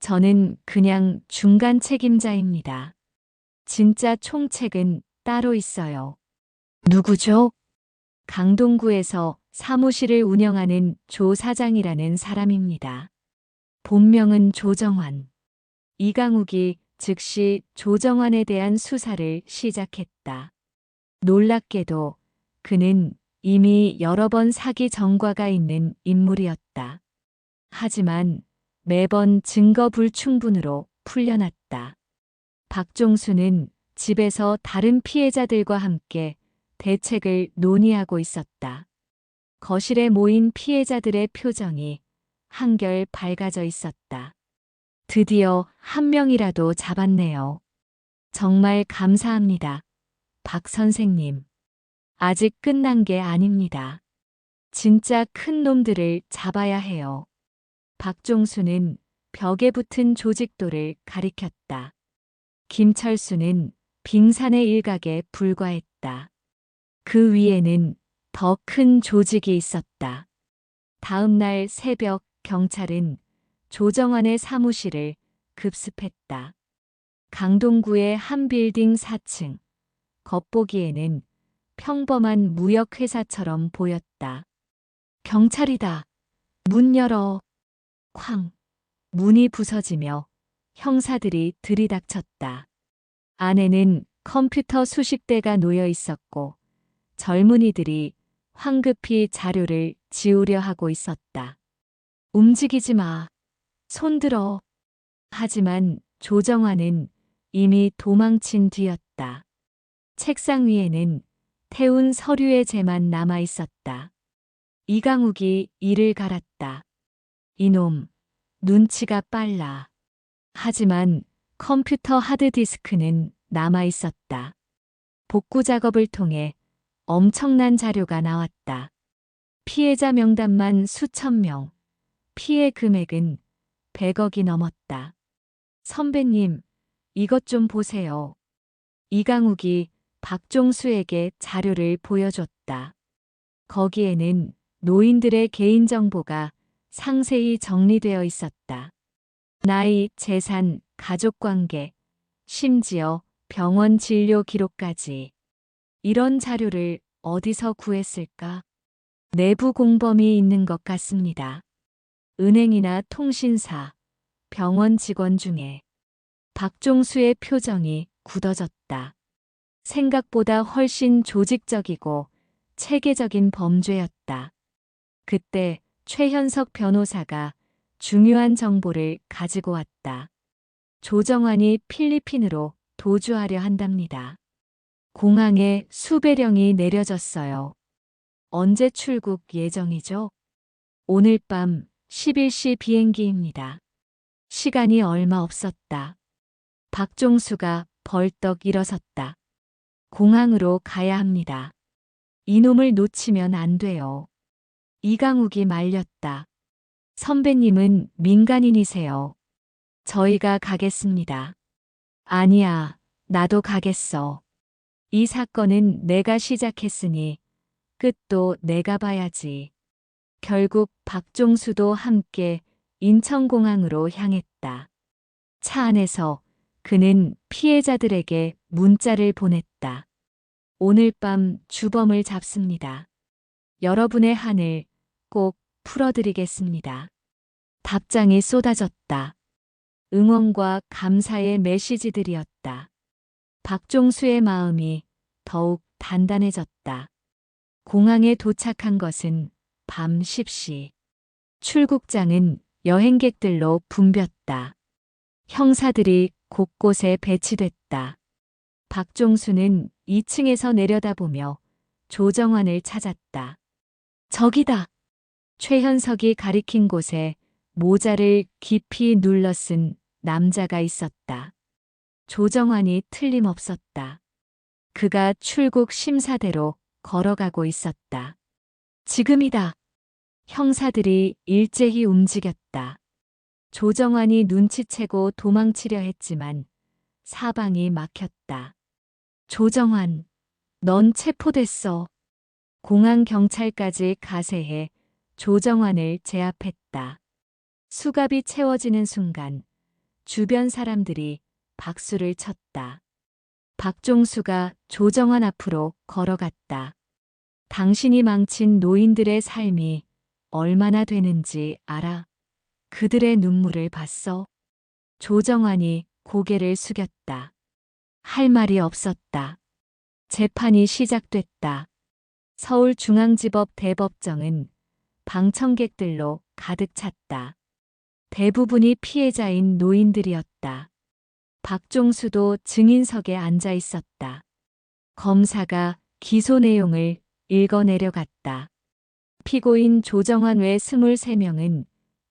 저는 그냥 중간 책임자입니다. 진짜 총책은 따로 있어요. 누구죠? 강동구에서 사무실을 운영하는 조 사장이라는 사람입니다. 본명은 조정환. 이강욱이 즉시 조정환에 대한 수사를 시작했다. 놀랍게도 그는 이미 여러 번 사기 전과가 있는 인물이었다. 하지만 매번 증거 불충분으로 풀려났다. 박종수는 집에서 다른 피해자들과 함께 대책을 논의하고 있었다. 거실에 모인 피해자들의 표정이 한결 밝아져 있었다. 드디어 한 명이라도 잡았네요. 정말 감사합니다. 박 선생님. 아직 끝난 게 아닙니다. 진짜 큰 놈들을 잡아야 해요. 박종수는 벽에 붙은 조직도를 가리켰다. 김철수는 빙산의 일각에 불과했다. 그 위에는 더 큰 조직이 있었다. 다음 날 새벽 경찰은 조정환의 사무실을 급습했다. 강동구의 한 빌딩 4층. 겉보기에는 평범한 무역회사처럼 보였다. 경찰이다. 문 열어. 쾅. 문이 부서지며 형사들이 들이닥쳤다. 안에는 컴퓨터 수십 대가 놓여 있었고 젊은이들이 황급히 자료를 지우려 하고 있었다. 움직이지 마. 손 들어. 하지만 조정환은 이미 도망친 뒤였다. 책상 위에는 태운 서류의 재만 남아 있었다. 이강욱이 이를 갈았다. 이놈, 눈치가 빨라. 하지만 컴퓨터 하드디스크는 남아 있었다. 복구 작업을 통해 엄청난 자료가 나왔다. 피해자 명단만 수천 명, 피해 금액은 100억이 넘었다. 선배님, 이것 좀 보세요. 이강욱이 박종수에게 자료를 보여줬다. 거기에는 노인들의 개인정보가 상세히 정리되어 있었다. 나이, 재산, 가족관계, 심지어 병원 진료 기록까지. 이런 자료를 어디서 구했을까? 내부 공범이 있는 것 같습니다. 은행이나 통신사, 병원 직원 중에. 박종수의 표정이 굳어졌다. 생각보다 훨씬 조직적이고 체계적인 범죄였다. 그때 최현석 변호사가 중요한 정보를 가지고 왔다. 조정환이 필리핀으로 도주하려 한답니다. 공항에 수배령이 내려졌어요. 언제 출국 예정이죠? 오늘 밤 11시 비행기입니다. 시간이 얼마 없었다. 박종수가 벌떡 일어섰다. 공항으로 가야 합니다. 이놈을 놓치면 안 돼요. 이강욱이 말렸다. 선배님은 민간인이세요. 저희가 가겠습니다. 아니야, 나도 가겠어. 이 사건은 내가 시작했으니 끝도 내가 봐야지. 결국 박종수도 함께 인천공항으로 향했다. 차 안에서 그는 피해자들에게 문자를 보냈다. 오늘 밤 주범을 잡습니다. 여러분의 한을 꼭 풀어드리겠습니다. 답장이 쏟아졌다. 응원과 감사의 메시지들이었다. 박종수의 마음이 더욱 단단해졌다. 공항에 도착한 것은 밤 10시. 출국장은 여행객들로 붐볐다. 형사들이 곳곳에 배치됐다. 박종수는 2층에서 내려다보며 조정환을 찾았다. 저기다. 최현석이 가리킨 곳에 모자를 깊이 눌러 쓴 남자가 있었다. 조정환이 틀림없었다. 그가 출국 심사대로 걸어가고 있었다. 지금이다. 형사들이 일제히 움직였다. 조정환이 눈치채고 도망치려 했지만 사방이 막혔다. 조정환, 넌 체포됐어. 공항경찰까지 가세해 조정환을 제압했다. 수갑이 채워지는 순간 주변 사람들이 박수를 쳤다. 박종수가 조정환 앞으로 걸어갔다. 당신이 망친 노인들의 삶이 얼마나 되는지 알아? 그들의 눈물을 봤어? 조정환이 고개를 숙였다. 할 말이 없었다. 재판이 시작됐다. 서울중앙지법 대법정은 방청객들로 가득 찼다. 대부분이 피해자인 노인들이었다. 박종수도 증인석에 앉아 있었다. 검사가 기소 내용을 읽어내려갔다. 피고인 조정환 외 23명은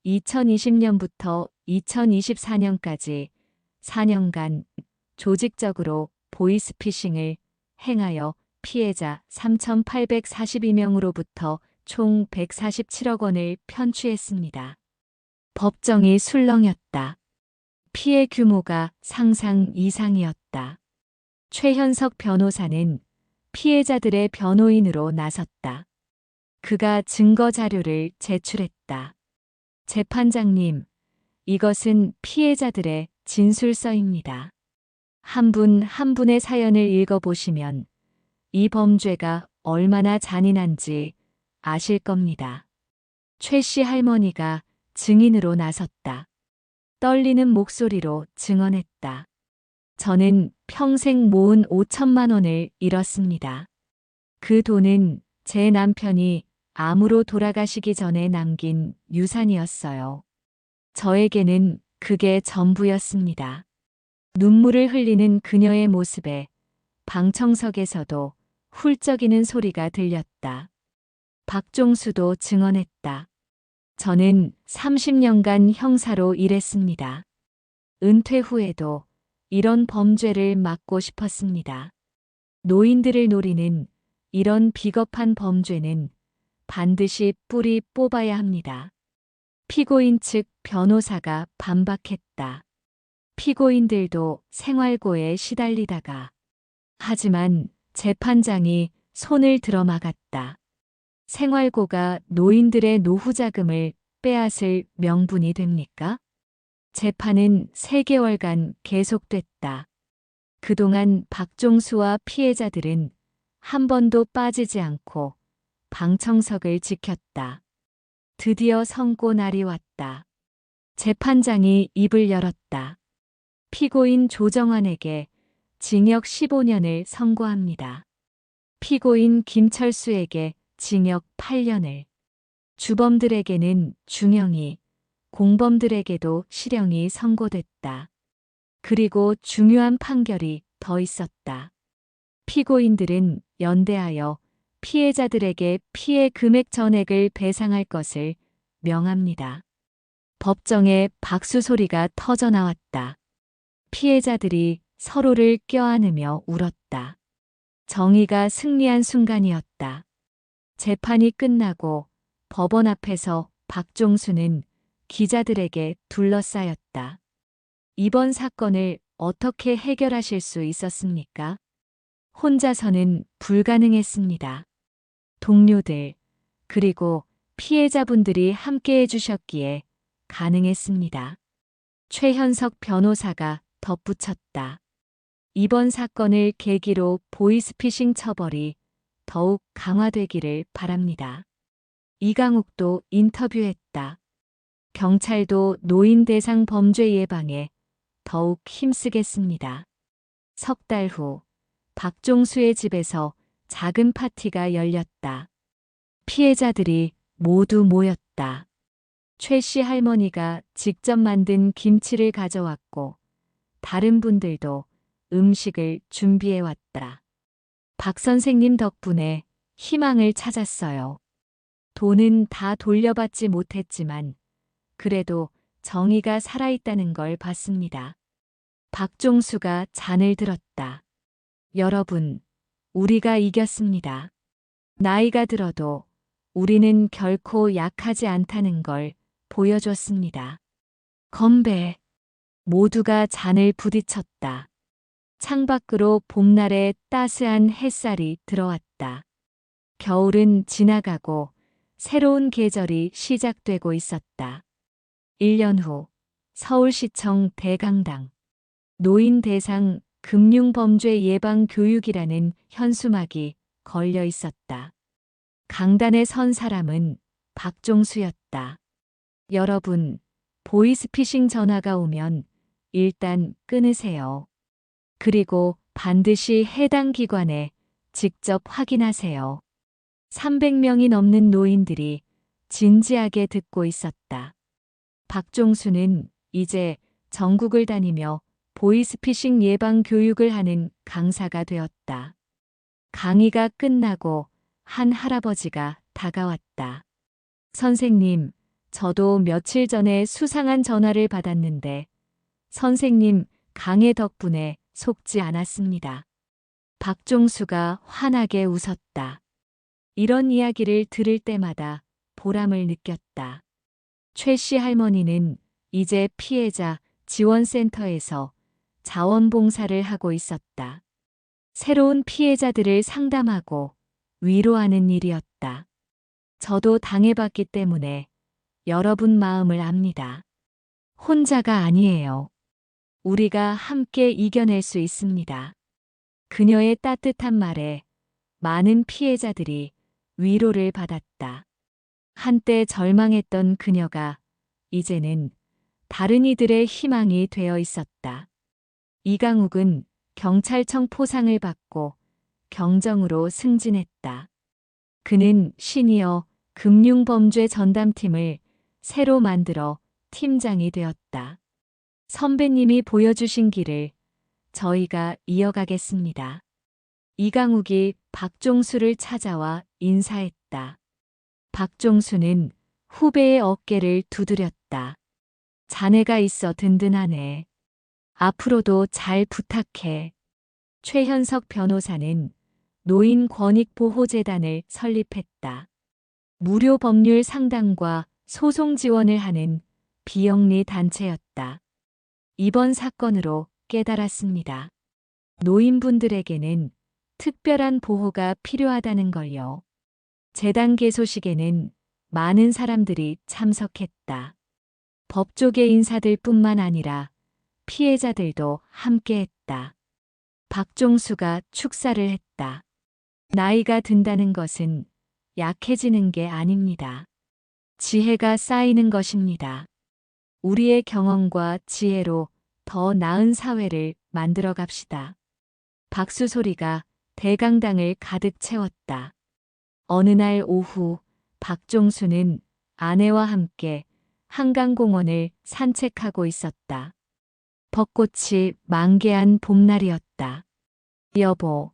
2020년부터 2024년까지 4년간 조직적으로 보이스피싱을 행하여 피해자 3,842명으로부터 총 147억 원을 편취했습니다. 법정이 술렁였다. 피해 규모가 상상 이상이었다. 최현석 변호사는 피해자들의 변호인으로 나섰다. 그가 증거 자료를 제출했다. 재판장님, 이것은 피해자들의 진술서입니다. 한 분 한 분의 사연을 읽어보시면 이 범죄가 얼마나 잔인한지 아실 겁니다. 최 씨 할머니가 증인으로 나섰다. 떨리는 목소리로 증언했다. 저는 평생 모은 5천만 원을 잃었습니다. 그 돈은 제 남편이 암으로 돌아가시기 전에 남긴 유산이었어요. 저에게는 그게 전부였습니다. 눈물을 흘리는 그녀의 모습에 방청석에서도 훌쩍이는 소리가 들렸다. 박종수도 증언했다. 저는 30년간 형사로 일했습니다. 은퇴 후에도 이런 범죄를 막고 싶었습니다. 노인들을 노리는 이런 비겁한 범죄는 반드시 뿌리 뽑아야 합니다. 피고인 측 변호사가 반박했다. 피고인들도 생활고에 시달리다가 하지만 재판장이 손을 들어 막았다. 생활고가 노인들의 노후 자금을 빼앗을 명분이 됩니까? 재판은 3개월간 계속됐다. 그동안 박종수와 피해자들은 한 번도 빠지지 않고 방청석을 지켰다. 드디어 선고 날이 왔다. 재판장이 입을 열었다. 피고인 조정환에게 징역 15년을 선고합니다. 피고인 김철수에게 징역 8년을, 주범들에게는 중형이, 공범들에게도 실형이 선고됐다. 그리고 중요한 판결이 더 있었다. 피고인들은 연대하여 피해자들에게 피해 금액 전액을 배상할 것을 명합니다. 법정에 박수 소리가 터져 나왔다. 피해자들이 서로를 껴안으며 울었다. 정의가 승리한 순간이었다. 재판이 끝나고 법원 앞에서 박종수는 기자들에게 둘러싸였다. 이번 사건을 어떻게 해결하실 수 있었습니까? 혼자서는 불가능했습니다. 동료들, 그리고 피해자분들이 함께 해주셨기에 가능했습니다. 최현석 변호사가 덧붙였다. 이번 사건을 계기로 보이스피싱 처벌이 더욱 강화되기를 바랍니다. 이강욱도 인터뷰했다. 경찰도 노인 대상 범죄 예방에 더욱 힘쓰겠습니다. 석 달 후 박종수의 집에서 작은 파티가 열렸다. 피해자들이 모두 모였다. 최 씨 할머니가 직접 만든 김치를 가져왔고 다른 분들도 음식을 준비해왔다. 박 선생님 덕분에 희망을 찾았어요. 돈은 다 돌려받지 못했지만 그래도 정의가 살아있다는 걸 봤습니다. 박종수가 잔을 들었다. 여러분, 우리가 이겼습니다. 나이가 들어도 우리는 결코 약하지 않다는 걸 보여줬습니다. 건배. 모두가 잔을 부딪혔다. 창밖으로 봄날의 따스한 햇살이 들어왔다. 겨울은 지나가고 새로운 계절이 시작되고 있었다. 1년 후 서울시청 대강당 노인 대상 금융범죄 예방 교육이라는 현수막이 걸려 있었다. 강단에 선 사람은 박종수였다. 여러분, 보이스피싱 전화가 오면 일단 끊으세요. 그리고 반드시 해당 기관에 직접 확인하세요. 300명이 넘는 노인들이 진지하게 듣고 있었다. 박종수는 이제 전국을 다니며 보이스피싱 예방 교육을 하는 강사가 되었다. 강의가 끝나고 한 할아버지가 다가왔다. 선생님, 저도 며칠 전에 수상한 전화를 받았는데 선생님 강의 덕분에 속지 않았습니다. 박종수가 환하게 웃었다. 이런 이야기를 들을 때마다 보람을 느꼈다. 최 씨 할머니는 이제 피해자 지원센터에서 자원봉사를 하고 있었다. 새로운 피해자들을 상담하고 위로하는 일이었다. 저도 당해봤기 때문에 여러분 마음을 압니다. 혼자가 아니에요. 우리가 함께 이겨낼 수 있습니다. 그녀의 따뜻한 말에 많은 피해자들이 위로를 받았다. 한때 절망했던 그녀가 이제는 다른 이들의 희망이 되어 있었다. 이강욱은 경찰청 포상을 받고 경정으로 승진했다. 그는 시니어 금융범죄 전담팀을 새로 만들어 팀장이 되었다. 선배님이 보여주신 길을 저희가 이어가겠습니다. 이강욱이 박종수를 찾아와 인사했다. 박종수는 후배의 어깨를 두드렸다. 자네가 있어 든든하네. 앞으로도 잘 부탁해. 최현석 변호사는 노인권익보호재단을 설립했다. 무료 법률 상담과 소송 지원을 하는 비영리 단체였다. 이번 사건으로 깨달았습니다. 노인분들에게는 특별한 보호가 필요하다는 걸요. 재단 개소식에는 많은 사람들이 참석했다. 법조계 인사들뿐만 아니라 피해자들도 함께했다. 박종수가 축사를 했다. 나이가 든다는 것은 약해지는 게 아닙니다. 지혜가 쌓이는 것입니다. 우리의 경험과 지혜로 더 나은 사회를 만들어 갑시다. 박수 소리가 대강당을 가득 채웠다. 어느 날 오후 박종수는 아내와 함께 한강공원을 산책하고 있었다. 벚꽃이 만개한 봄날이었다. 여보,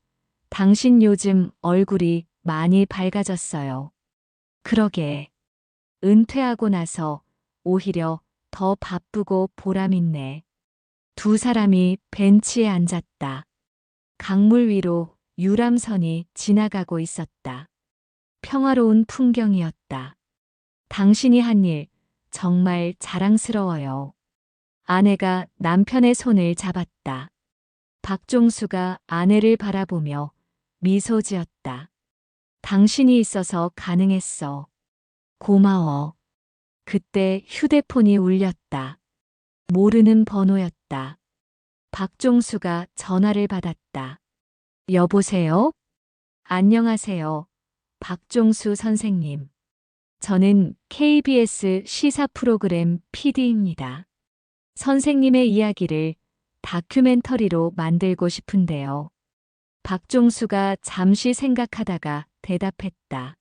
당신 요즘 얼굴이 많이 밝아졌어요. 그러게. 은퇴하고 나서 오히려 더 바쁘고 보람있네. 두 사람이 벤치에 앉았다. 강물 위로 유람선이 지나가고 있었다. 평화로운 풍경이었다. 당신이 한 일 정말 자랑스러워요. 아내가 남편의 손을 잡았다. 박종수가 아내를 바라보며 미소 지었다. 당신이 있어서 가능했어. 고마워. 그때 휴대폰이 울렸다. 모르는 번호였다. 박종수가 전화를 받았다. 여보세요? 안녕하세요. 박종수 선생님. 저는 KBS 시사 프로그램 PD입니다. 선생님의 이야기를 다큐멘터리로 만들고 싶은데요. 박종수가 잠시 생각하다가 대답했다.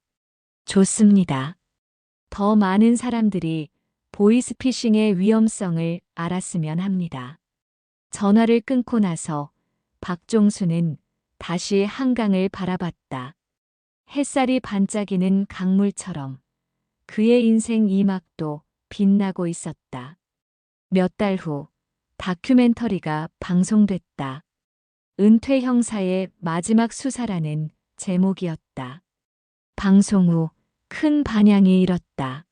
좋습니다. 더 많은 사람들이 보이스피싱의 위험성을 알았으면 합니다. 전화를 끊고 나서 박종수는 다시 한강을 바라봤다. 햇살이 반짝이는 강물처럼 그의 인생 2막도 빛나고 있었다. 몇 달 후 다큐멘터리가 방송됐다. 은퇴 형사의 마지막 수사라는 제목이었다. 방송 후 큰 반향이 일었다.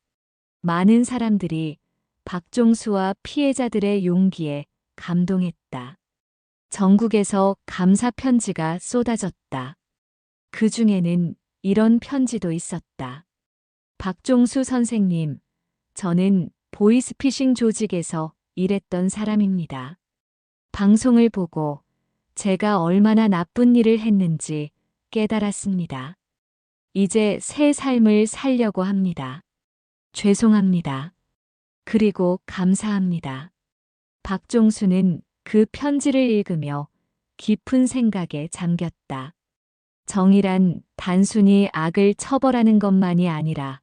많은 사람들이 박종수와 피해자들의 용기에 감동했다. 전국에서 감사 편지가 쏟아졌다. 그 중에는 이런 편지도 있었다. 박종수 선생님, 저는 보이스피싱 조직에서 일했던 사람입니다. 방송을 보고 제가 얼마나 나쁜 일을 했는지 깨달았습니다. 이제 새 삶을 살려고 합니다. 죄송합니다. 그리고 감사합니다. 박종수는 그 편지를 읽으며 깊은 생각에 잠겼다. 정의란 단순히 악을 처벌하는 것만이 아니라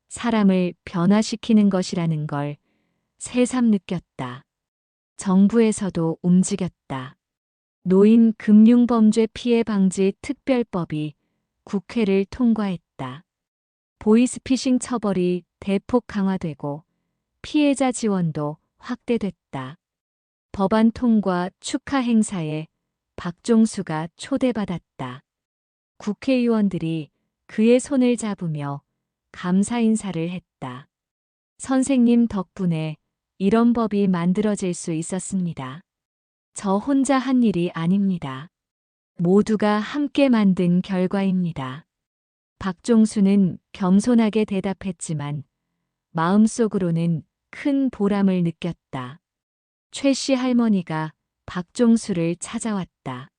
사람을 변화시키는 것이라는 걸 새삼 느꼈다. 정부에서도 움직였다. 노인 금융범죄 피해 방지 특별법이 국회를 통과했다. 보이스피싱 처벌이 대폭 강화되고 피해자 지원도 확대됐다. 법안 통과 축하 행사에 박종수가 초대받았다. 국회의원들이 그의 손을 잡으며 감사 인사를 했다. 선생님 덕분에 이런 법이 만들어질 수 있었습니다. 저 혼자 한 일이 아닙니다. 모두가 함께 만든 결과입니다. 박종수는 겸손하게 대답했지만 마음속으로는 큰 보람을 느꼈다. 최 씨 할머니가 박종수를 찾아왔다.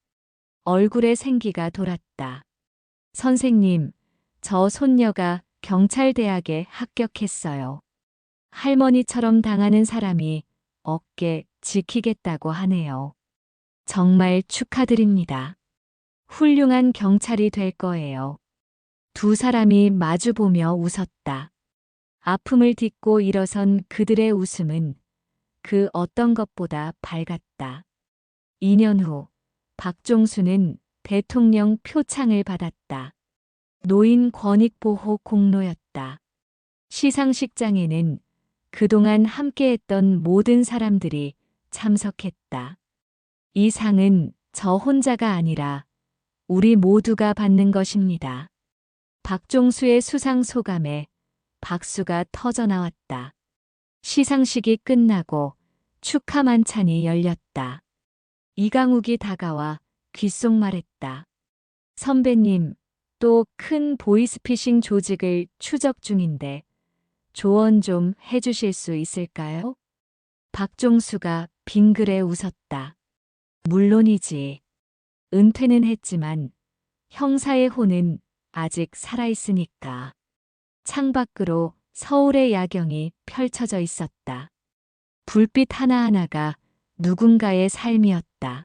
얼굴에 생기가 돌았다. 선생님, 저 손녀가 경찰대학에 합격했어요. 할머니처럼 당하는 사람이 어깨 지키겠다고 하네요. 정말 축하드립니다. 훌륭한 경찰이 될 거예요. 두 사람이 마주보며 웃었다. 아픔을 딛고 일어선 그들의 웃음은 그 어떤 것보다 밝았다. 2년 후 박종수는 대통령 표창을 받았다. 노인 권익보호 공로였다. 시상식장에는 그동안 함께했던 모든 사람들이 참석했다. 이 상은 저 혼자가 아니라 우리 모두가 받는 것입니다. 박종수의 수상 소감에 박수가 터져나왔다. 시상식이 끝나고 축하 만찬이 열렸다. 이강욱이 다가와 귓속말했다. 선배님, 또 큰 보이스피싱 조직을 추적 중인데 조언 좀 해주실 수 있을까요? 박종수가 빙그레 웃었다. 물론이지. 은퇴는 했지만 형사의 혼은 아직 살아있으니까. 창밖으로 서울의 야경이 펼쳐져 있었다. 불빛 하나하나가 누군가의 삶이었다.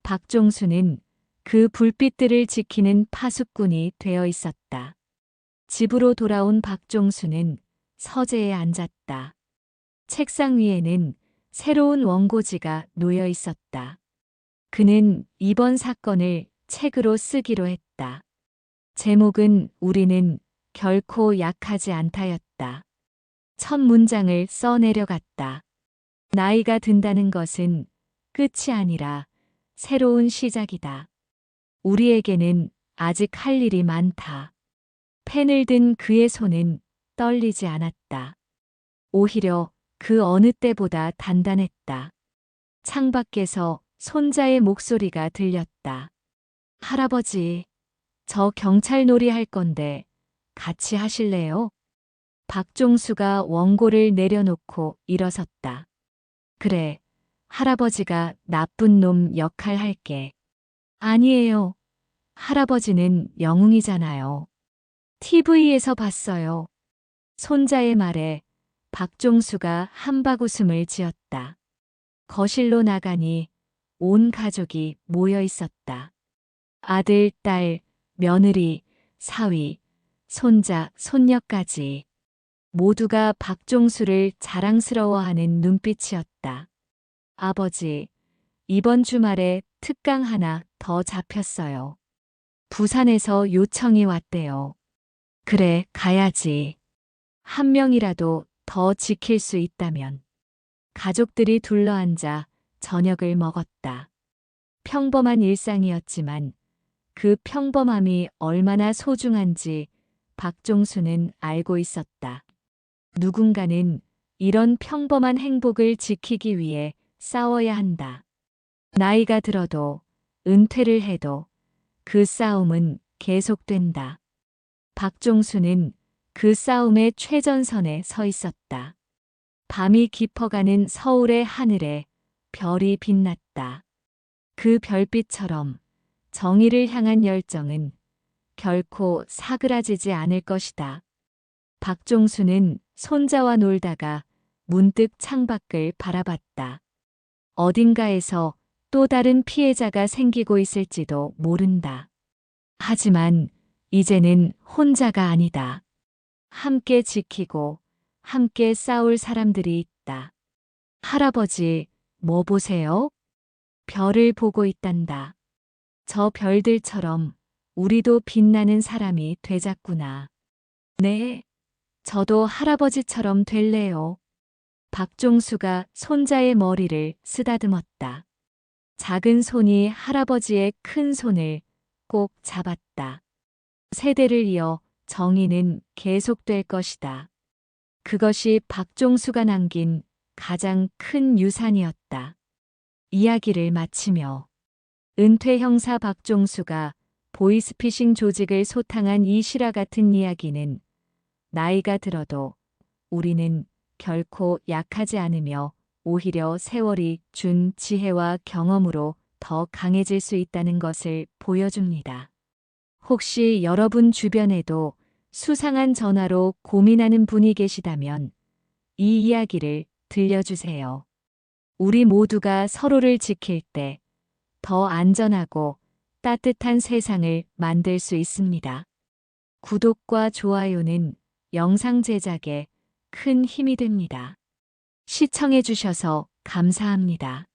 박종수는 그 불빛들을 지키는 파수꾼이 되어 있었다. 집으로 돌아온 박종수는 서재에 앉았다. 책상 위에는 새로운 원고지가 놓여 있었다. 그는 이번 사건을 책으로 쓰기로 했다. 제목은 우리는 결코 약하지 않다였다. 첫 문장을 써내려갔다. 나이가 든다는 것은 끝이 아니라 새로운 시작이다. 우리에게는 아직 할 일이 많다. 펜을 든 그의 손은 떨리지 않았다. 오히려 그 어느 때보다 단단했다. 창밖에서 손자의 목소리가 들렸다. 할아버지, 저 경찰 놀이 할 건데 같이 하실래요? 박종수가 원고를 내려놓고 일어섰다. 그래, 할아버지가 나쁜 놈 역할 할게. 아니에요. 할아버지는 영웅이잖아요. TV에서 봤어요. 손자의 말에 박종수가 한박웃음을 지었다. 거실로 나가니 온 가족이 모여 있었다. 아들, 딸, 며느리, 사위, 손자, 손녀까지 모두가 박종수를 자랑스러워하는 눈빛이었다. 아버지, 이번 주말에 특강 하나 더 잡혔어요. 부산에서 요청이 왔대요. 그래, 가야지. 한 명이라도 더 지킬 수 있다면. 가족들이 둘러앉아 저녁을 먹었다. 평범한 일상이었지만 그 평범함이 얼마나 소중한지 박종수는 알고 있었다. 누군가는 이런 평범한 행복을 지키기 위해 싸워야 한다. 나이가 들어도 은퇴를 해도 그 싸움은 계속된다. 박종수는 그 싸움의 최전선에 서 있었다. 밤이 깊어가는 서울의 하늘에 별이 빛났다. 그 별빛처럼 정의를 향한 열정은 결코 사그라지지 않을 것이다. 박종수는 손자와 놀다가 문득 창밖을 바라봤다. 어딘가에서 또 다른 피해자가 생기고 있을지도 모른다. 하지만 이제는 혼자가 아니다. 함께 지키고 함께 싸울 사람들이 있다. 할아버지, 뭐 보세요? 별을 보고 있단다. 저 별들처럼 우리도 빛나는 사람이 되자꾸나. 네, 저도 할아버지처럼 될래요. 박종수가 손자의 머리를 쓰다듬었다. 작은 손이 할아버지의 큰 손을 꼭 잡았다. 세대를 이어 정의는 계속될 것이다. 그것이 박종수가 남긴 가장 큰 유산이었다. 이야기를 마치며 은퇴 형사 박종수가 보이스피싱 조직을 소탕한 이 실화 같은 이야기는 나이가 들어도 우리는 결코 약하지 않으며 오히려 세월이 준 지혜와 경험으로 더 강해질 수 있다는 것을 보여줍니다. 혹시 여러분 주변에도 수상한 전화로 고민하는 분이 계시다면 이 이야기를 들려주세요. 우리 모두가 서로를 지킬 때 더 안전하고 따뜻한 세상을 만들 수 있습니다. 구독과 좋아요는 영상 제작에 큰 힘이 됩니다. 시청해 주셔서 감사합니다.